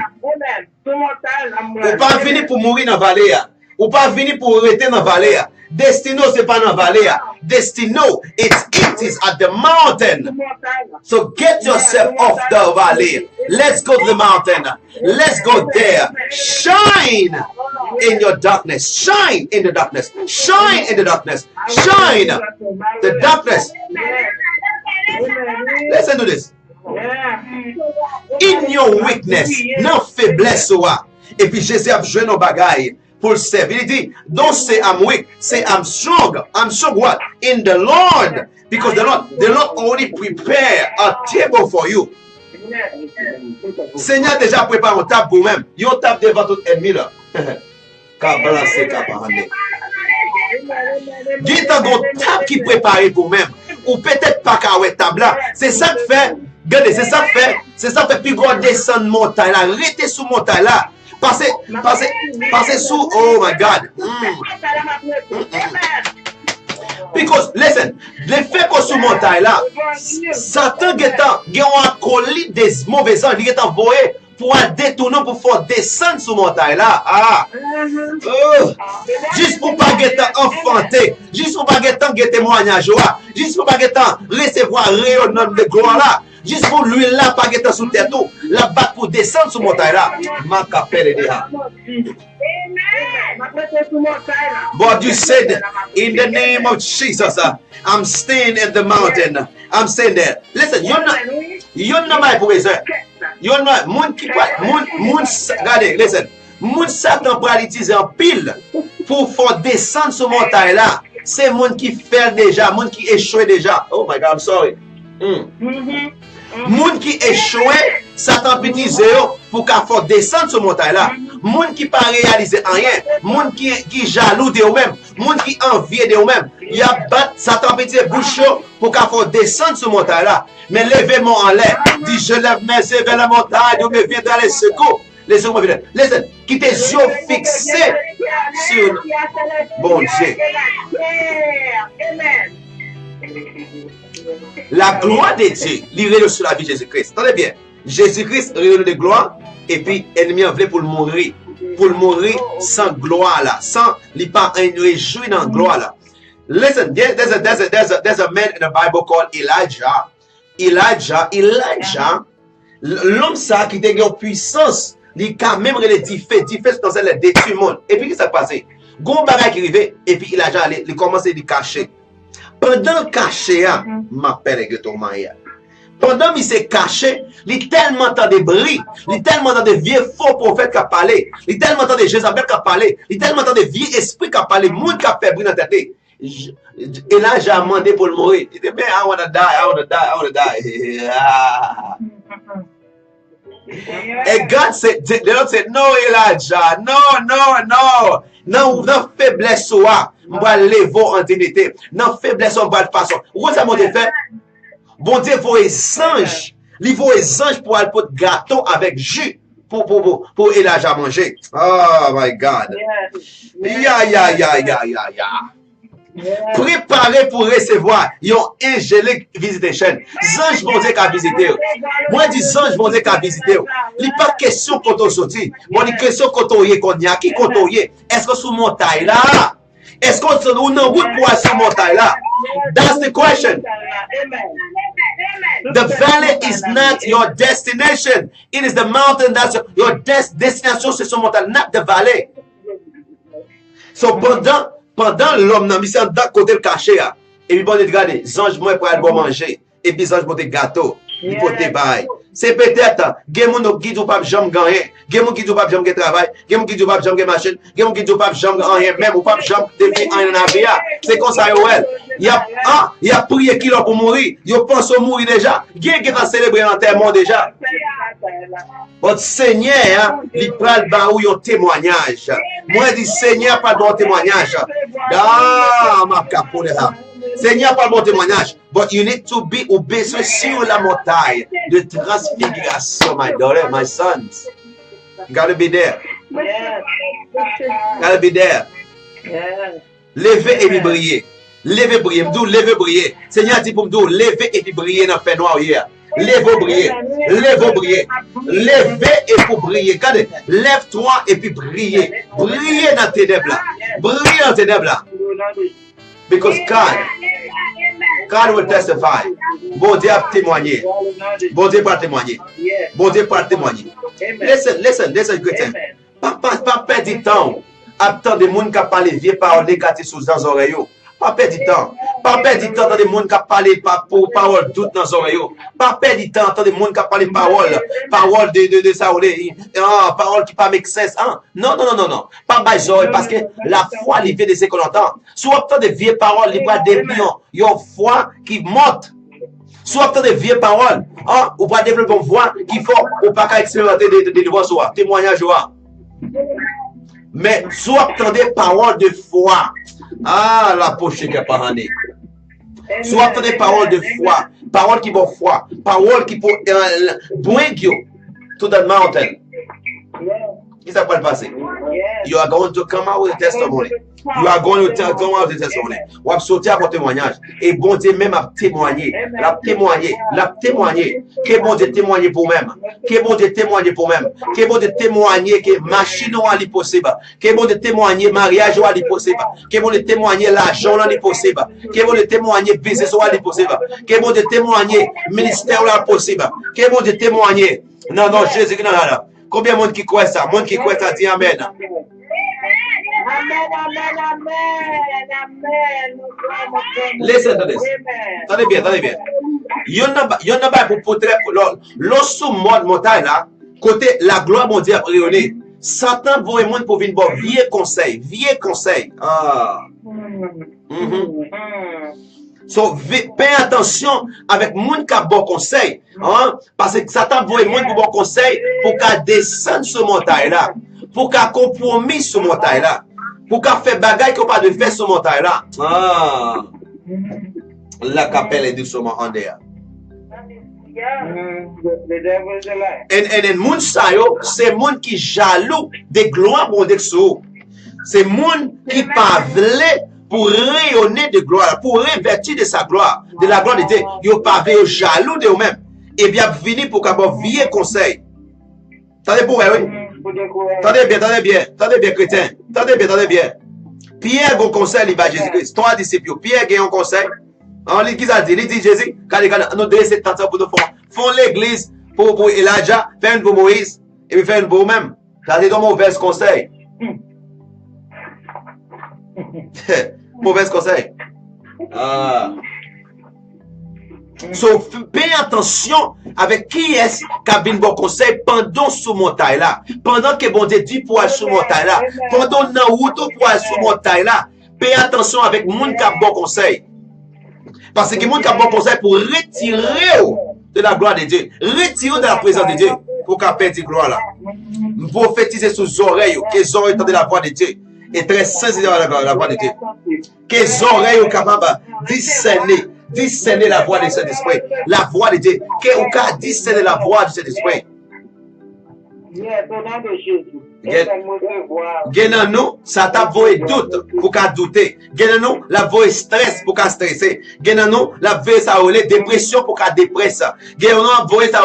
Ou pas venir pour mourir dans la vallée. Ou pas venir pour arrêter dans la vallée. Destino, c'est pas dans la vallée. Destino, it is at the mountain. So get yourself off the valley. Let's go to the mountain. Let's go there. Shine in your darkness. Shine in the darkness. Shine in the darkness. Shine the darkness. Listen to this. In your weakness, non faiblesse. Et puis Jésus a joué nos bagailles. Pour le servir. Il dit, don't say I'm weak, say I'm strong. I'm strong what? In the Lord. Because the Lord already prepare a table for you. Seigneur déjà prépare une table pour vous-même. Une table devant tout ennemi là. Car balancer, car parler. Dieu t'a une table qui prépare pour vous-même. Ou peut-être pas qu'à une table là. C'est ça que fait. Regardez, c'est ça que fait. C'est ça que fait. Puis qu'on descend montagne là. Restez sous montagne là. Passez sous. Oh my God. Because, listen, le fait qu'on sous montagne là, Satan a un acolyte des mauvais anges, il est envoyé pour détourner, pour faire descendre sous montagne là. Juste pour pas enfanter, juste pour pas témoignage, juste pour pas recevoir rayonnement de gloire là. Juste pour lui là, pas guetter sous tête tout, la bat pour descendre sous montagne là. Ma capelle de là. But you said, in the name of Jesus, I'm staying in the mountain. I'm staying there. Listen, you're not my poison. You're not, regardez, listen. Moun Satan pour utiliser en pile pour faire descendre sur montagne là. C'est moun qui fait déjà, moun qui échoué déjà. Oh my God, I'm sorry. Moun qui échoué, Satan peut utiliser pour qu'à faire descendre sur montagne là. Moun qui pas réaliser rien, moun qui jaloux de eux-mêmes, moun qui envie de eux-mêmes. Il y a bat Satan peut utiliser bouche pour qu'à faire descendre sur montagne là. Mais levez-moi en l'air, dit je lève mes yeux vers la montagne, où me viendra les secours. Les secours me viennent. Listen, qui tes yeux fixés sur bon Dieu. La gloire de Dieu, il règne sur la vie de Jésus-Christ. Attendez bien. Jésus-Christ règne de gloire, et puis l'ennemi en voulait pour le mourir. Pour le mourir sans gloire là. Sans, il pas réjouir dans la gloire là. Listen, there's a man in the Bible called Elijah. Elijah, l'homme ça qui était en puissance, il quand même les diffé dans le détruire le monde. Et puis, qu'est-ce qui s'est passé? Gon bagay qui arrivait, et puis Elijah, il commençait à cacher. Pendant le caché, m'appelle que ton mari. Pendant qu'il s'est caché, il tellement tant de bruit, il tellement tant de vieux faux prophètes qui a parlé, il tellement tant de Jézabel qui a parlé, il tellement tant de vieux esprits qui a parlé, monde qui a fait bruit dans ta tête. Et là, j'ai demandé pour le mourir. Il dit, man, I want to die. And God said, the Lord said, no, Elijah, no. Non, faiblesse, on va lever en dignité. Non, faiblesse, on va le façon. Où ça m'a fait? Bon Dieu, il faut les anges. Il faut les anges pour aller pour gâteau avec jus pour Elijah manger. Oh my God. Préparez pour recevoir une angélique visitation. Ange bon Dieu qui a visité. Moi, je dis ange bon Dieu qui a visité. Il n'y a pas de question quand on sortit. Moi, il question quand on y est, qui quand on y est. Est-ce que sous montagne là? Est-ce qu'on est en route pour aller sur montagne là? That's the question. The valley is not your destination. It is the mountain that's your destination. C'est sur montagne, not the valley. So pendant l'homme n'a mis ça dans côté le caché, et puis bon, regardez, les anges moi pour aller manger, et puis les anges pour des gâteaux, ils pour des bails. C'est peut-être, il y a des gens qui ne peuvent jamais gagner, il y a des gens qui ne peuvent jamais travailler, il y a des gens qui ne peuvent jamais machine, il y a des gens qui ne peuvent jamais rien, même ou pas jamais devenir un navire. C'est comme ça, il y a prié qui pour mourir, il pense à mourir déjà, il y a qui va célébrer l'enterrement déjà. Votre Seigneur, il prend le bain où il y a un témoignage. Moi, je dis, Seigneur, pas de bon témoignage. Ah, ma capote là. Seigneur, pas de bon témoignage. But you need to be obéissant sur la montagne de transfiguration, my daughter, my sons. You gotta be there. Gotta be there. Levez et puis briller. Levez, briller. M'dou, levez, briller. Seigneur dit pour m'dou, levez et puis briller dans le fait noir hier. Lève briller, levez et pour briller. Regardez, lève-toi et puis briller. Briller dans tes ténèbres là. Briller dans tes ténèbres là. Because God will testify. Bon Dieu a témoigné. Bon Dieu va témoigner. Bon Dieu va témoigner. Listen, Christian. Pas perdre du temps. Attends des gens qui parlent vieux paroles négatives sous les oreilles. Pas perdre du temps. Pas perdre du temps dans des gens qui parlent paroles doutes dans les oreilles. Pas perdre du temps dans des gens qui parlent paroles de ça. Paroles qui pas make sense. Non. Pas bailler oreilles parce que la foi, il vient de ce qu'on entend. Soit des vieilles paroles, il y a des millions. Il y a une foi qui monte. Soit des vieilles paroles, ou pas développer une voix qui faut, ou pas qu'à expérimenter des nouveaux soirs, témoignages. Mais soit des paroles de foi. Ah, la poche qui est pas année. Soit des paroles de foi, paroles qui vont foi, paroles qui vont bring you to the mountain. Qu'est-ce qui va passer? You are going to come out with a testimony. You are going to come out with a testimony. Ou à sauter à votre témoignage. Et bon Dieu même a témoigné. La témoigner. Que bon Dieu témoigner pour même. Que bon Dieu témoigner pour même. Que bon Dieu témoigner que machine est possible. Que bon Dieu témoigner mariage est possible. Que bon Dieu témoigner l'argent est possible. Que bon Dieu témoigner business est possible. Que bon Dieu témoigner ministère est possible. Que bon Dieu témoigner. Non, Jésus non là. Combien de monde qui croit ça? Monde qui croit ça dit amen. Listen to this. Attendez bien. Yon n'a pas pour portrait l'eau sous mode montagne là, côté la gloire mondiale rayonnée. Satan voit le monde pour venir bon vieux conseil. So, fais attention avec monde qui a bon conseil, parce que Satan voit le monde pour bon conseil pour qu'à descendre sur montagne là, pour qu'à compromis sur montagne là, pour qu'à faire bagaille qu'on pas de faire sur montagne là. La capelle est doucement en l'air. Et moun sa yo, c'est moun qui jaloux de gloire bon Dieu. C'est moun qui pas vle pour rayonner de gloire, pour revêtir de sa gloire, de la gloire de Dieu. Yo pas jaloux de eux-mêmes. Et bien, venir pour qu'avoir vieux conseil. Attendez pour oui. Attendez bien, chrétien. Attendez bien. Pierre a un conseil, il va Jésus-Christ. Trois disciples, Pierre a un conseil. En l'église a dit, il dit Jésus, quand nous devons cette temps pour nous font l'église pour Elijah, faire une pour Moïse, et puis faire une pour eux-mêmes. Ça c'est un mauvais conseil. Mauvais conseil. So, payez attention avec qui est-ce qui a bien bon conseil pendant ce montagne là. Pendant que bon Dieu dit pour aller sur montagne là. Pendant que route pour aller sur montagne là. Payez attention avec monde qui a bon conseil. Parce que monde qui a bon conseil pour retirer de la gloire de Dieu. Retirer de la présence de Dieu. Pour qu'on perde la gloire là. Prophétiser sous les oreilles. Que les oreilles entendent la voix de Dieu. Et très sensible à la voix de Dieu. Que les oreilles sont capables de discerner la voix de cet esprit. La voix de Dieu. Que vous pouvez discerner la voix de cet esprit. Gen nous, ça t'a voix doute pour qu'à douter. Gen nous, la voix stress pour qu'à stresser. Gen nous, la voix ça dépression pour qu'à dépresser. Gen nous, la voix ça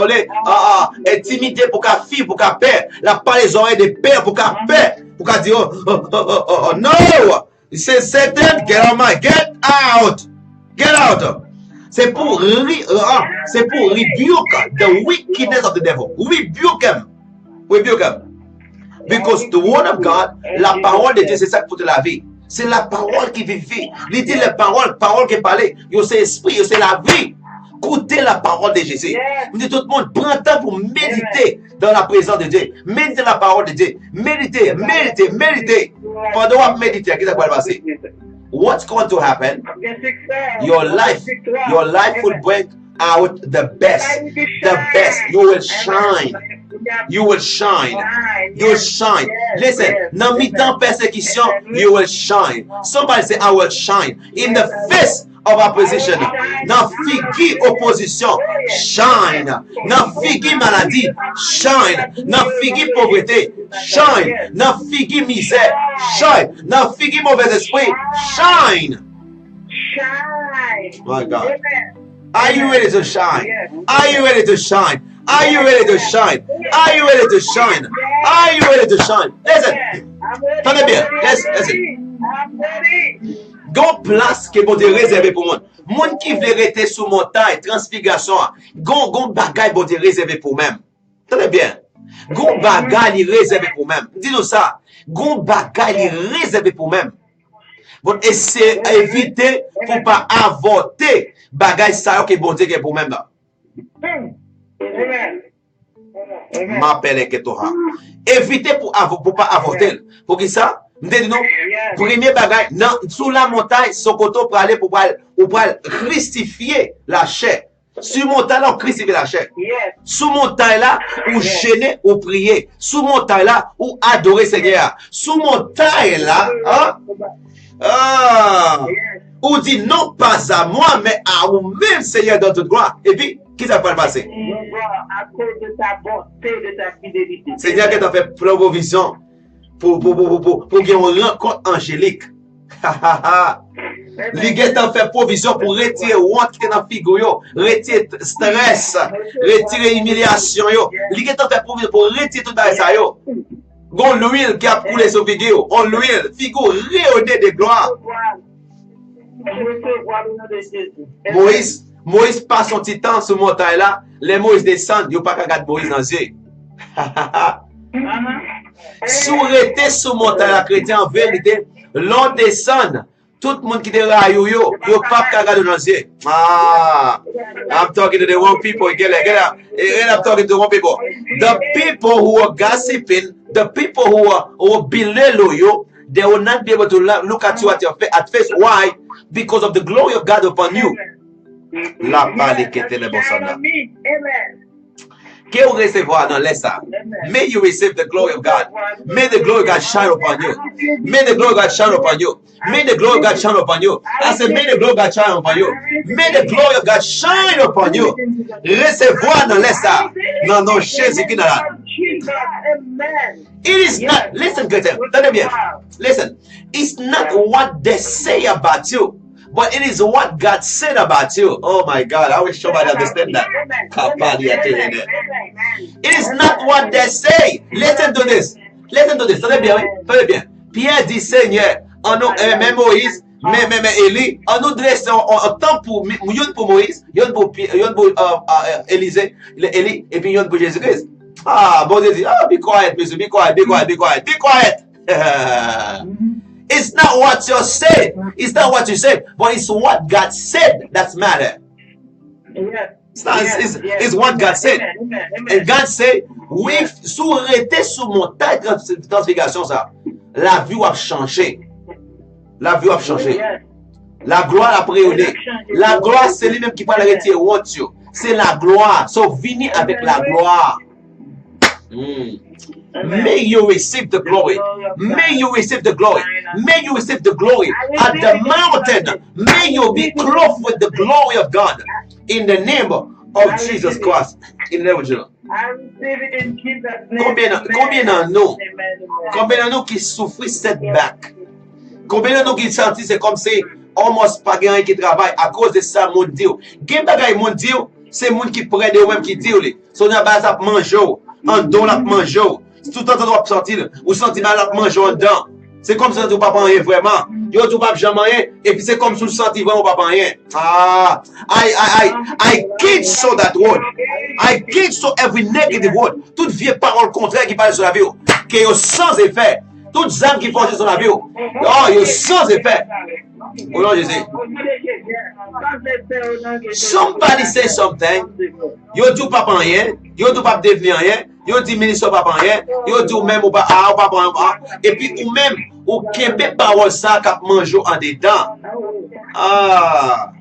intimidé pour qu'à fuir, pour qu'à peur. La pas les oreilles de peur pour qu'à peur. Pour qu'à dire oh no, c'est Satan, get out. Get out. C'est pour rebuke the wickedness of the devil. Rebuke him. Because the word of God, la parole de Dieu, c'est ça qui faut la vie. C'est la parole qui vit. Il dit les paroles qui parlent. C'est l'esprit, c'est la vie. Écoutez la parole de Jésus. Tout le monde prend le temps pour méditer dans la présence de Dieu. Méditer la parole de Dieu. Méditer. Pendant qu'on médite, qu'est-ce qui va passer? What's going to happen? Your life will bring out the best. You will shine. Listen, dans mi-temps persécution, you will shine. Somebody say, I will shine. In the face of opposition, dans figi opposition, shine. Dans figi maladie, shine. Dans figi pauvreté, shine. Dans figi misère, shine. Dans figi mauvais esprit, shine. My God. Are you ready to shine? Are you ready to shine? Are you ready to shine? Are you ready to shine? Are you ready to shine? Listen. Tenez bien. Listen. Gon place que bon Dieu réservé pour moi. Moun qui veut rester sous montagne, transfiguration. Gon bagay bon Dieu réservé pour même. Tenez bien. Gon bagay réservé pour même. Dis-nous ça. Gon bagay réservé pour même. Bon, essayez éviter pour pas avorter bagay ça que bon Dieu est pour même là. M'appelle que toi. Évitez pour pas avorter. Pour qui ça? M'dit non. Premier bagay, non, sous la montagne, Sokoto pour aller pour christifier la chair. Sur montagne là, on christifie la chair. Sous montagne là, ou gêner ou prier. Sous montagne là, ou adorer Seigneur. Sous montagne là, ou dit non pas à moi, mais à vous-même, Seigneur, dans toute gloire. Et puis, qui ça peut passer? À cause de ta bonté, de ta fidélité. Seigneur, qui t'a fait provision pour qu'il y ait une rencontre angélique. L'Église t'a fait provision pour retirer honte qui est dans la figure, retirer stress, retirer humiliation. L'Église t'a fait provision pour retirer tout ça. Gon l'huile qui a coulé sur figure, on l'huile, figure rayonnée de gloire. Moïse passe son petit temps sur montagne là, les Moïse descendent, il n'y a pas qu'à regarder Moïse dans les yeux. Si vous restez sur montagne là, chrétien, en vérité, l'on descend, tout le monde qui est là, il n'y a pas qu'à regarder dans les yeux. I'm talking to the wrong people. Get out. I'm talking to the wrong people. The people who are gossiping, the people who are below you, they will not be able to look at you at face. Why? Because of the glory of God upon you. La parole qui était le bon sonore. Que vous recevoir dans les ça. May you receive the glory of God. May the glory of God shine upon you. May the glory of God shine upon you. May the glory of God shine upon you. I said, may the glory of God shine upon you. May the glory of God shine upon you. Recevoir dans les ça. Non, non, Jésus qui est là. It is not, listen, tenez bien. Listen, it's not what they say about you, but it is what God said about you. Oh my God, I wish somebody understand that. It is not what they say. Listen to this. Listen to this. Tenez bien, oui? Tenez bien. Pierre dit, Seigneur, en nous, même Moïse, même Élie, en nous dressons un temps pour Moïse, yon pour Élisée, Élie, et puis yon pour Jésus-Christ. Ah, bon Dieu dit, oh, be quiet, monsieur, be quiet, be quiet, be quiet, be quiet. It's not what you say. It's not what you say, but it's what God said that's matter. It's what God said. And God said, oui, sous arrêté sous montagne de transfiguration, ça, la vie a changé. La vie a changé. La gloire a préonné. La gloire, c'est lui-même qui va la retirer. C'est la gloire. So, venez avec la gloire. May you receive the glory. May you receive the glory. May you receive the glory at the mountain. May you be clothed with the glory of God in the name of Jesus Christ. In the name of Jesus. Combien de nous qui souffrent setback? Combien de nous qui sentent c'est comme si almost pas quelqu'un qui travaille à cause de ça, mon Dieu. Quel bagay mon Dieu, c'est moun qui prend de même qui dit son base à manger, en don la manger. Tout le temps doit sortir ou sentir mal à manger en dedans. C'est comme ça que tu pas rien vraiment. Yo tu pas jamais rien et puis c'est comme si tu sentis vraiment pas rien. Ah, I can't show that word. I can't show every negative word. Toute vieille parole contraire qui parle sur la vie qui est sans effet. Toutes âmes qui font sur la vie. Oh, il est sans effet. Oh non, Jésus. Somebody say something. Yo dis pas rien. Yo dis pas devenir rien. Yo dis ministre pas rien. Yo dis même ou pas et puis ou même ou kembe parole ça qu'a manger en dedans. Ah.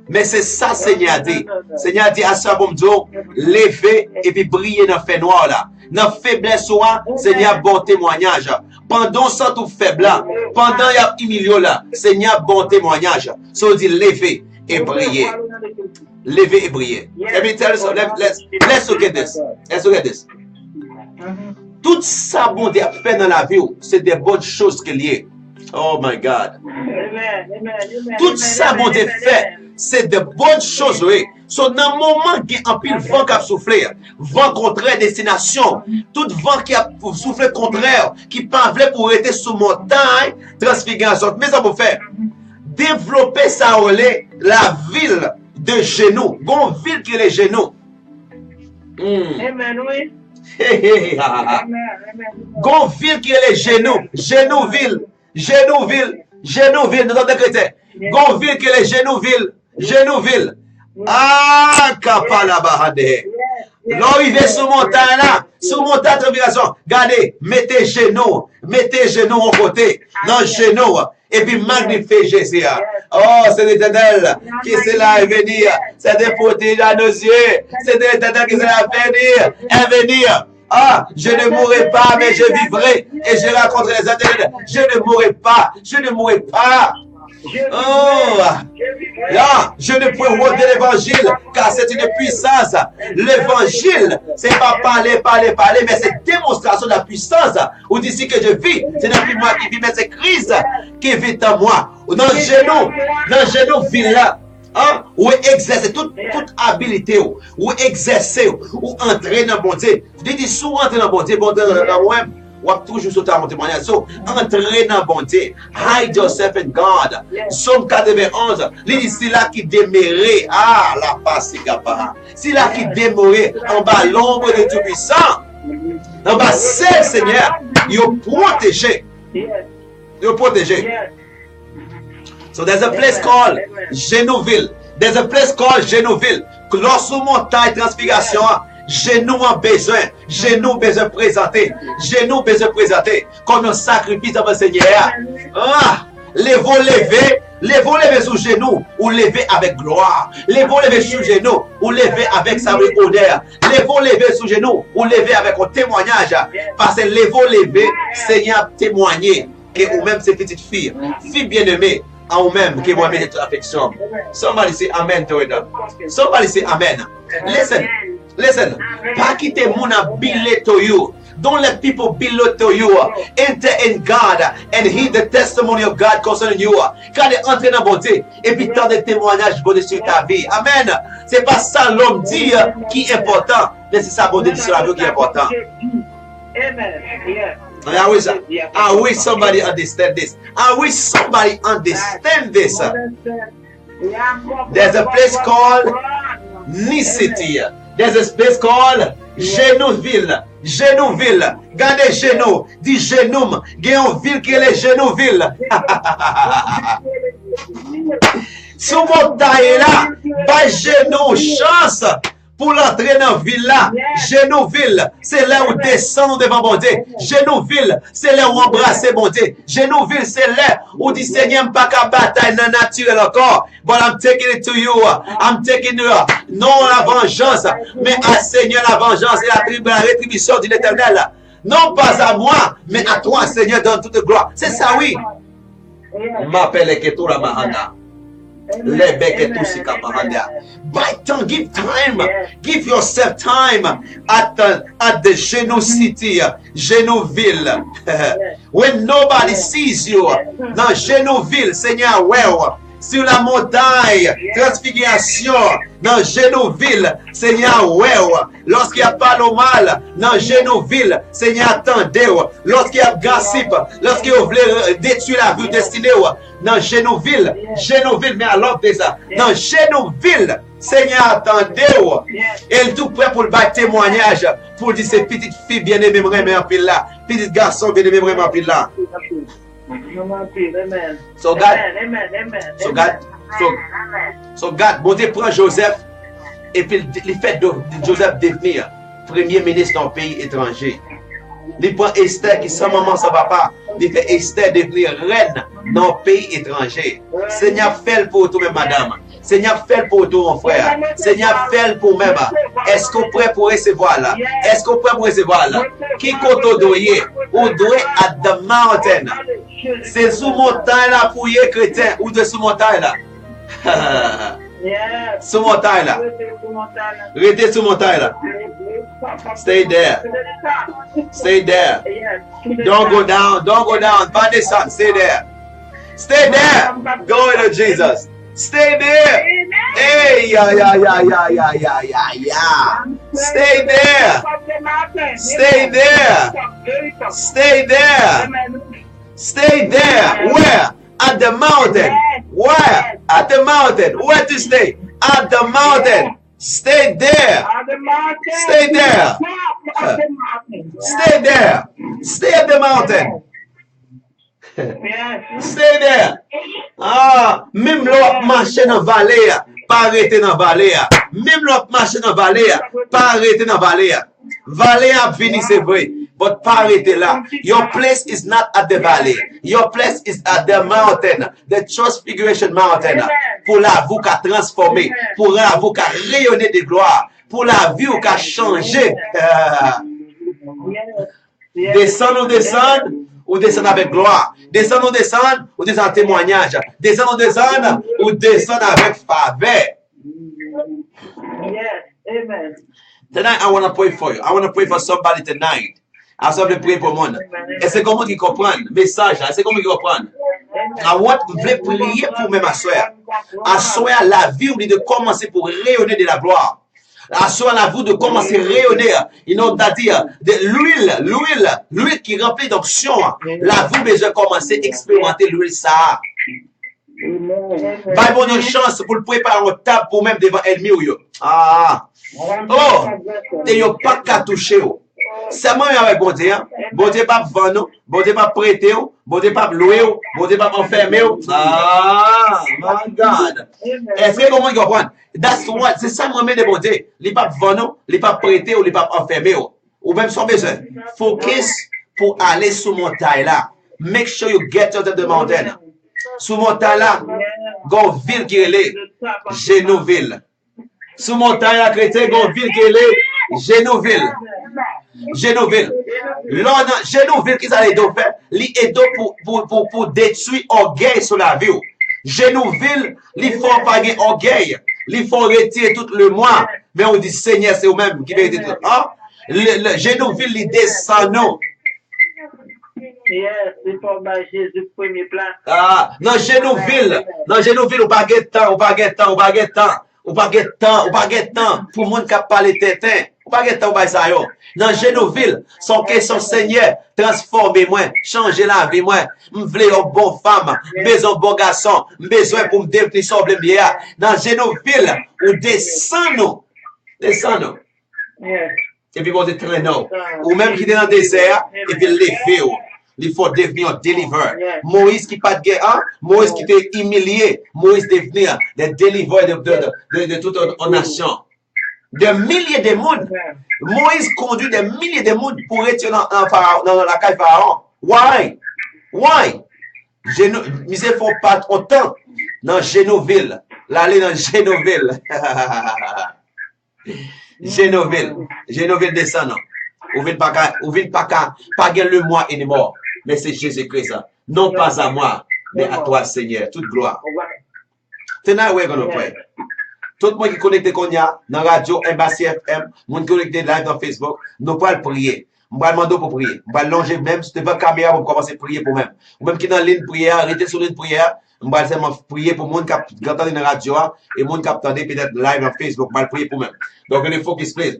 Mais c'est ça Seigneur dit. Seigneur dit à ça bon Dieu, lever et puis briller dans fait noir là. Dans faiblesse Seigneur bon témoignage. Pendant ça tout faible là, pendant il y a humilié là, Seigneur bon témoignage. So dit lever et briller. Lever et briller. Let me tell you so, let's look at this. Let's look at this. Tout ça bon Dieu fait dans la vie, c'est des bonnes choses qu'il y a. Oh my God. Tout ça bon Dieu fait, c'est de bonnes choses, oui. So, dans le moment qu'il y a un pile vent qui a soufflé, vent contraire destination, tout vent qui a soufflé contraire, qui parle pour être sous montagne, transfiguration. Mais ça vous fait développer ça, la ville de genoux. Gon ville qui est les genoux. Amen, oui. Gon ville qui est les genoux. Genouville. Genouville. Genouville, nous avons chrétiens. Gon ville qui est les genouville. Genouville. Ah, kapalabahade. L'arrivée sous montagne là, sous montagne de transfiguration. Regardez, mettez genoux en côté, dans le genou, et puis magnifiez Jésus. Oh, c'est l'Éternel qui s'est là à venir. C'est des protéger à nos yeux. C'est l'Éternel qui s'est là à venir. Ah, je ne mourrai pas, mais je vivrai et je raconterai les intérêts. Je ne mourrai pas. Oh, là, je ne peux voir de l'évangile car c'est une puissance. L'évangile, c'est pas parler, mais c'est démonstration de la puissance. Ou d'ici que je vis, c'est depuis moi qui vis, mais c'est Christ qui vit en moi. Dans le genou, vit là. Hein? Ou exercer toute habilité, ou exercer, ou entrer dans le bon Dieu. Je dis souvent entrer dans le bon Dieu, bon Dieu, dans moi-même. Ou toujours sauter à mon témoignage. So, entrez dans bon Dieu. Hide yourself in God. Somme 91. Il dit, c'est là qui demeurait. Ah, la passe, c'est capable. C'est là qui demeurait en bas l'ombre de Tout-Puissant. En bas, c'est le Seigneur. Il est protégé. So, there's a place called Genouville. There's a place called Genouville. Lorsque montagne transfiguration, genoux en besoin, genoux besoin présenter, comme un sacrifice devant le Seigneur. Ah, lever sous genoux ou lever avec gloire. Lever sous genoux ou lever avec sa honneur. Lever sous genoux ou lever avec un témoignage. Parce que lever, Seigneur témoigner que ou même ces petites filles bien-aimées, en vous-même que moi-même est affection. Somebody say amen to it. Somebody say amen. Listen. Listen, pas quitter mon ability to you. Don't let people below to you. Enter in God and hear the testimony of God concerning you. Quand tu entres dans la bonté, et puis tant de témoignages bon sur ta vie. Amen. C'est pas ça l'homme dit qui est important, mais c'est sa bonté sur la vie qui est important. Amen. Yeah. I wish somebody understand this. I wish somebody understand this. There's a place called Nicity. There's a place called Genouville. Genouville. Gardez Genou. Dit Genoum. Gagne une ville qui est les Genouville. Sous mon taille là, pas Genou chance pour l'entrer dans la ville là. Genouville, c'est là où descend devant bon Dieu. Genouville, c'est là où embrasser bon Dieu. Genouville, c'est là où dit Seigneur, pas qu'à bataille dans naturel encore. But I'm taking it to you. I'm taking you. Non la vengeance, mais à Seigneur la vengeance et la rétribution de l'Éternel. Non pas à moi, mais à toi, Seigneur, donne toute gloire. C'est ça, oui. M'appelle Ketura Mahana. By time, give time, give yourself time at the Genou City, Genouville. When nobody sees you, dans Genouville, Seigneur, well, sur la montagne, transfiguration, dans Genouville, Seigneur, well, lorsqu'il y a pas le mal, dans Genouville, Seigneur, attendez, lorsqu'il y a gossip, lorsqu'il voulait détruire la vie destinée, dans Genouville, mais alors ça, dans Genouville, Seigneur, attendez, et tout prêt pour le battre témoignage, pour dire ces petites filles bien-aimées, vraiment pile là, petits garçons bien-aimés, vraiment pile là. So God, bon Dieu prend Joseph et puis il fait de Joseph devenir premier ministre d'un pays étranger. Il prend Esther qui sans maman, sans papa, il fait Esther devenir reine dans un pays étranger. Seigneur, fais-le pour toi-même, madame. Seigneur, fais-le pour toi, mon frère. Seigneur, fais-le pour moi-même. Est-ce qu'on est prêt pour recevoir là? Est-ce qu'on est prêt pour recevoir là? Qui compte au doyer? Au doyer at the mountain. C'est sous montagne là pour y chrétien ou de sous montagne là? Sous montagne là. Restez sous montagne là. Stay there. Stay there. Don't go down. Don't go down. Pas descendre. Stay there. Stay there. Go to Jesus. Stay there. Hey, yeah. Stay there. Stay there. Stay there. Stay there. Where? At the mountain. Where? At the mountain. Where to stay? At the mountain. Stay there. Stay there. Stay there. Stay at the mountain. Stay there. Ah, même l'autre marché dans la vallée, pas arrêter dans la vallée. Même l'autre marché dans la vallée, pas arrêter dans la vallée. Vallée a fini, c'est vrai, but pas arrêter là. Your place is not at the valley. Your place is at the mountain, the Transfiguration Mountain. Pour la vie qu'a transformé, pour la vie qu'a rayonné de gloire, pour la vie qu'a changé. Descendre ou descendre, ou descendre avec gloire. Descendre ou descendre, ou descendre en témoignage. Descendre ou descendre, ou descendre avec faveur. Yes, amen. Tonight, I want to pray for you. I want to pray for somebody tonight. I want to pray pour le monde. Et c'est comment qu'ils comprennent. Message, c'est comment qu'ils comprennent. I want to prier pour même asseoir. Asseoir la vie ou de commencer pour rayonner de la gloire. Asseoir la vie de commencer à rayonner. You know, c'est-à-dire, l'huile qui remplit d'onction. La vie besoin de commencer à expérimenter l'huile ça. Pas bonne chance pour le préparer une table pour même devant l'ennemi. Ah. Oh, et yo pas qu'à toucher. C'est moi avec bon Dieu. Bon Dieu pas vendre, bon Dieu pas prêter, bon Dieu pas louer, bon Dieu pas enfermer. Ah, my God. Est-ce que comment comprendre? That's what, c'est ça moi-même de bon Dieu. Il pas vendre, il pas prêter ou il pas enfermer. Ou même sans besoin. Focus pour aller sous montagne là. Make sure you get to the mountain. Sous montagne là, go ville qui est Genouville. Sous montagne à chrétien, gon ville qui est Genouville. Genouville. Genouville qui allait faire, li edo pour détruire orgueil sur la vie. Genouville, li faut pas orgueil. Ils font retirer tout le mois. Mais on dit, Seigneur, c'est eux-mêmes qui méritent tout. Hein? Le Génoville, il descend, non? Yes, il faut mettre Jésus premier plan. Ah, dans Génoville, ou pas de temps, ou pas de temps, ou pas de temps, ou pas de temps, ou pas de temps, pour monde qui a parlé tétin, ou pas de temps, ou pas ça yo. Dans Génoville, son question Seigneur, transformez-moi, changez la vie, moi, m'vle une bonne femme, besoin un bon garçon, besoin pour me définir son blé. Dans Génoville, ou descend nous. Yes. Et puis, on dit, traîneau. Ou même qui est dans le désert, et puis lever. Il faut devenir un deliver. Moïse qui pas de guerre, Moïse qui était humilié, Moïse devenir le deliver de toute une nation. Des milliers de monde. Moïse conduit des milliers de monde pour retirer dans la caille Pharaon. Why? Mais il faut pas autant dans Génoville. L'aller dans Génoville. Génoville descendant. Ou vient pas gagner le mois et mort. Mais c'est Jésus-Christ. Non pas à moi, mais à toi, Seigneur. Toute gloire. Tonight we're going to pray. Tout le monde qui est connecté qu'on y a, dans la radio, Embassy FM, monde connecté live dans Facebook, nous pouvons prier. On va demander pour prier. On va longer même devant la caméra pour commencer à prier pour même. Ou même qui est dans la ligne prière, arrêtez sur la ligne prière. On va seulement prier pour les gens qui entendent dans la radio et les gens qui entendent peut-être live dans Facebook. On va prier pour même. Donc, il faut qu'il se plaise.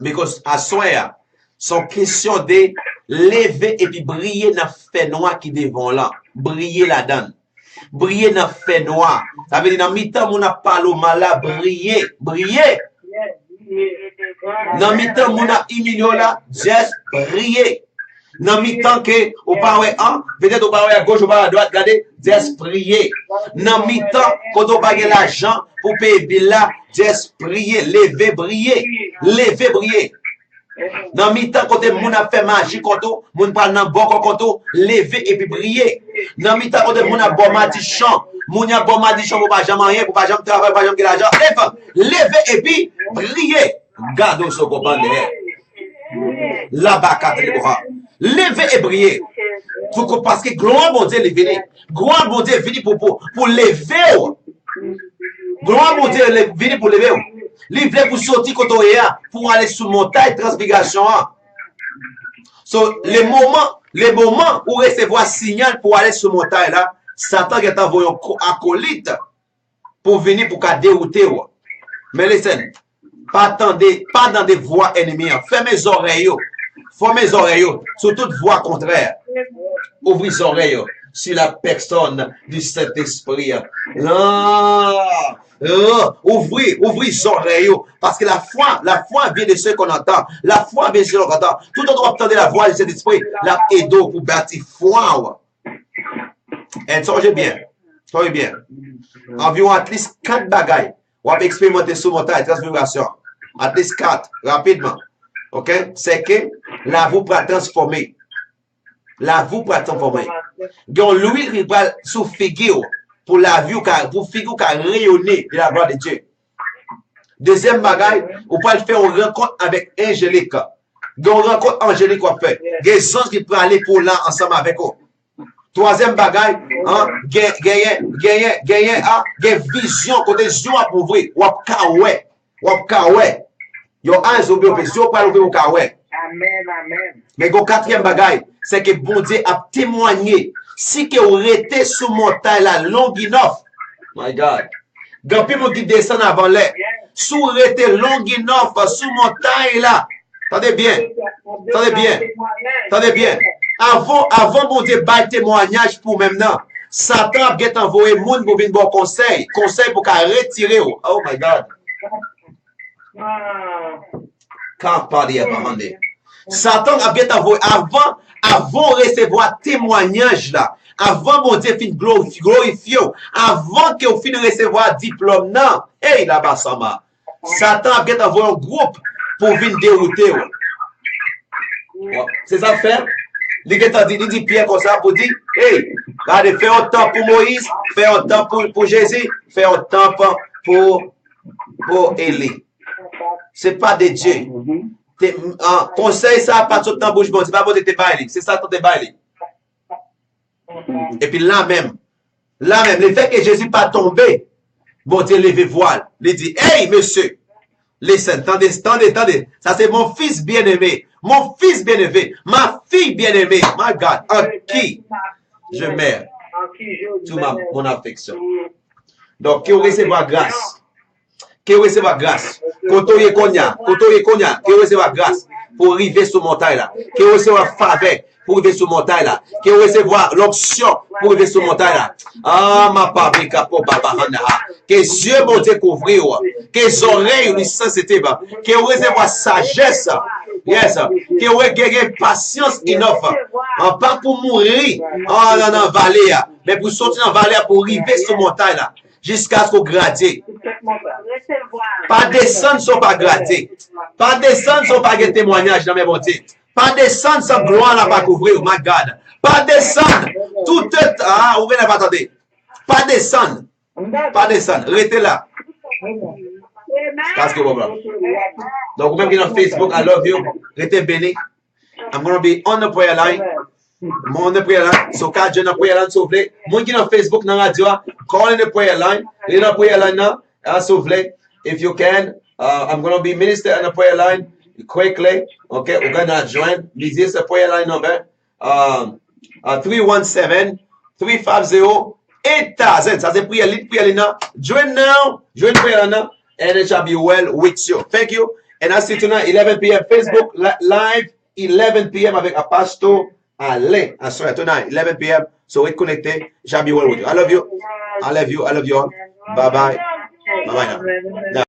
Because à soir, son question de lever et puis briller dans le fait noir qui devant là. Briller là-dedans. Briller dans le fait noir. Ça veut dire dans le mi-temps, on a parlé au mal là, briller. Dans le mi-temps, on a humilié là, juste briller. Dans le mi-temps que, au parler peut-être au parler à gauche, au parler à droite, regardez, juste prier. Dans le mi-temps, quand on paye l'argent pour payer bill là, juste prier, lever, briller. Dans le mi-temps, quand on a fait magie, quand on parle dans le bon, quand on lever et puis briller. Dans le mi-temps, quand on a bon madichon, on a bon madichon pour pas jamais rien, pour pas jamais travailler, pour pas jamais l'argent. Lever et puis briller. Gardez ce qu'on parle derrière. Là-bas, lever et briller. Parce que gloire mon Dieu est venu. Gloire mon Dieu est venu pour lever. Gloire mon Dieu est venu pour lever. Il vient pour sortir pour aller sous montagne transfiguration. So, les moments où recevoir signal pour aller sur montagne là, Satan est envoyé un acolyte pour venir pour dérouter. Mais listen, pas dans des voies ennemies. Fermez les oreilles. Fermez les oreilles sur toute voie contraire. Ouvrez les oreilles sur la personne du Saint-Esprit. Ouvrez les oreilles. Parce que la foi vient de ceux qu'on entend. La foi vient de ceux qu'on entend. Tout le monde entend la voix du Saint-Esprit. La aide pour bâtir foi. Et songez bien. Environ at least 4 bagailles. On va expérimenter sous montagne, transformation. At least 4, rapidement. OK? C'est que la vous va transformer. Donc, l'huile qui va sous figure pour la vie, pour figure qui a rayonné de la gloire de Dieu. Deuxième bagaille, on peut faire une rencontre avec Angélique. Donc, rencontre Angélique qu'on fait. Des anges qui peuvent aller pour là ensemble avec eux. Troisième bagaille, gagner vision, côté vision à ouvrir. Wap kawe. Your eyes will be open. Si vous parlez au kawe. Amen. Mais le quatrième bagaille, c'est que bon Dieu a témoigné. Si que vous restez sous montagne là, Longinoff, my God. Gampi mon qui descend avant l'air. Si vous restez Longinoff sous montagne là, attendez bien. Avant mon Dieu, bail témoignage pour maintenant. Satan a envoyé monde pour venir bon conseil pour qu'à retirer. Oh my God. Quand parler avant Satan a envoyé avant recevoir témoignage là. Avant mon Dieu fin glorifié. Avant que vous fin recevoir diplôme non. Hey là-bas sama. Satan a envoyé un groupe pour venir dérouter. C'est ça faire. Il dit Pierre comme ça pour dire, hey, regardez, fais un temps pour Moïse, fais un temps pour Jésus, fais un temps pour Élie. C'est pas de Dieu. Conseil ça, pas tout le temps bouche bon, c'est pas bon de te bailler, c'est ça ton te bailler. Et puis là même, le fait que Jésus pas tombé, Bon Dieu levé voile. Il dit, hey, monsieur, listen, attendez. Ça, c'est mon fils bien-aimé. Mon fils bien-aimé. Ma fille bien-aimée. My God. En qui je mets toute mon affection. Donc, qui recevoir grâce. Qui recevoir grâce. Kotoye konya. Qui recevoir grâce pour arriver sur montagne là. Qui recevoir faveur pour arriver sur montagne là. Qui recevoir l'option pour arriver sur montagne là. Ah, ma paprika pour papa hana. Que yeux vont découvrir. Que les oreilles lui sensibles. Qui recevoir sagesse. Yes. Qui recevoir patience enough. Pas pour mourir dans la vallée, mais pour sortir dans la vallée pour arriver sur montagne là. Jusqu'à ce qu'on gradie. Pas descendre sans pas gratter. Pas descendre sans pas témoignage dans mes bontés. Pas descendre sans gloire n'a pas couvrir. My God. Pas descendre. Tout est. Ah, vous venez pas attendre. Pas descendre. Pas descendre. Restez là. Parce que bon. Donc, même qui est dans Facebook, I love you. Restez béni. I'm going to be on the prayer line. On the prayer line. So, quand je dans prayer line, s'il vous plaît. Moi qui est dans Facebook, dans la radio, call in the prayer line. Il est dans prayer line now. S'il vous plaît. If you can, I'm going to be minister on the prayer line quickly. Okay, we're going to join. This is the prayer line number 317-350-8000. Ça c'est prière now. Join now. Join prayer now. And it shall be well with you. Thank you. And I see tonight 11 p.m. Facebook live 11 p.m. avec Pastor Alain. I swear tonight 11 p.m. So we're connected. It shall be well with you. I love you. I love you. I love you all. Bye bye. Bye bye now.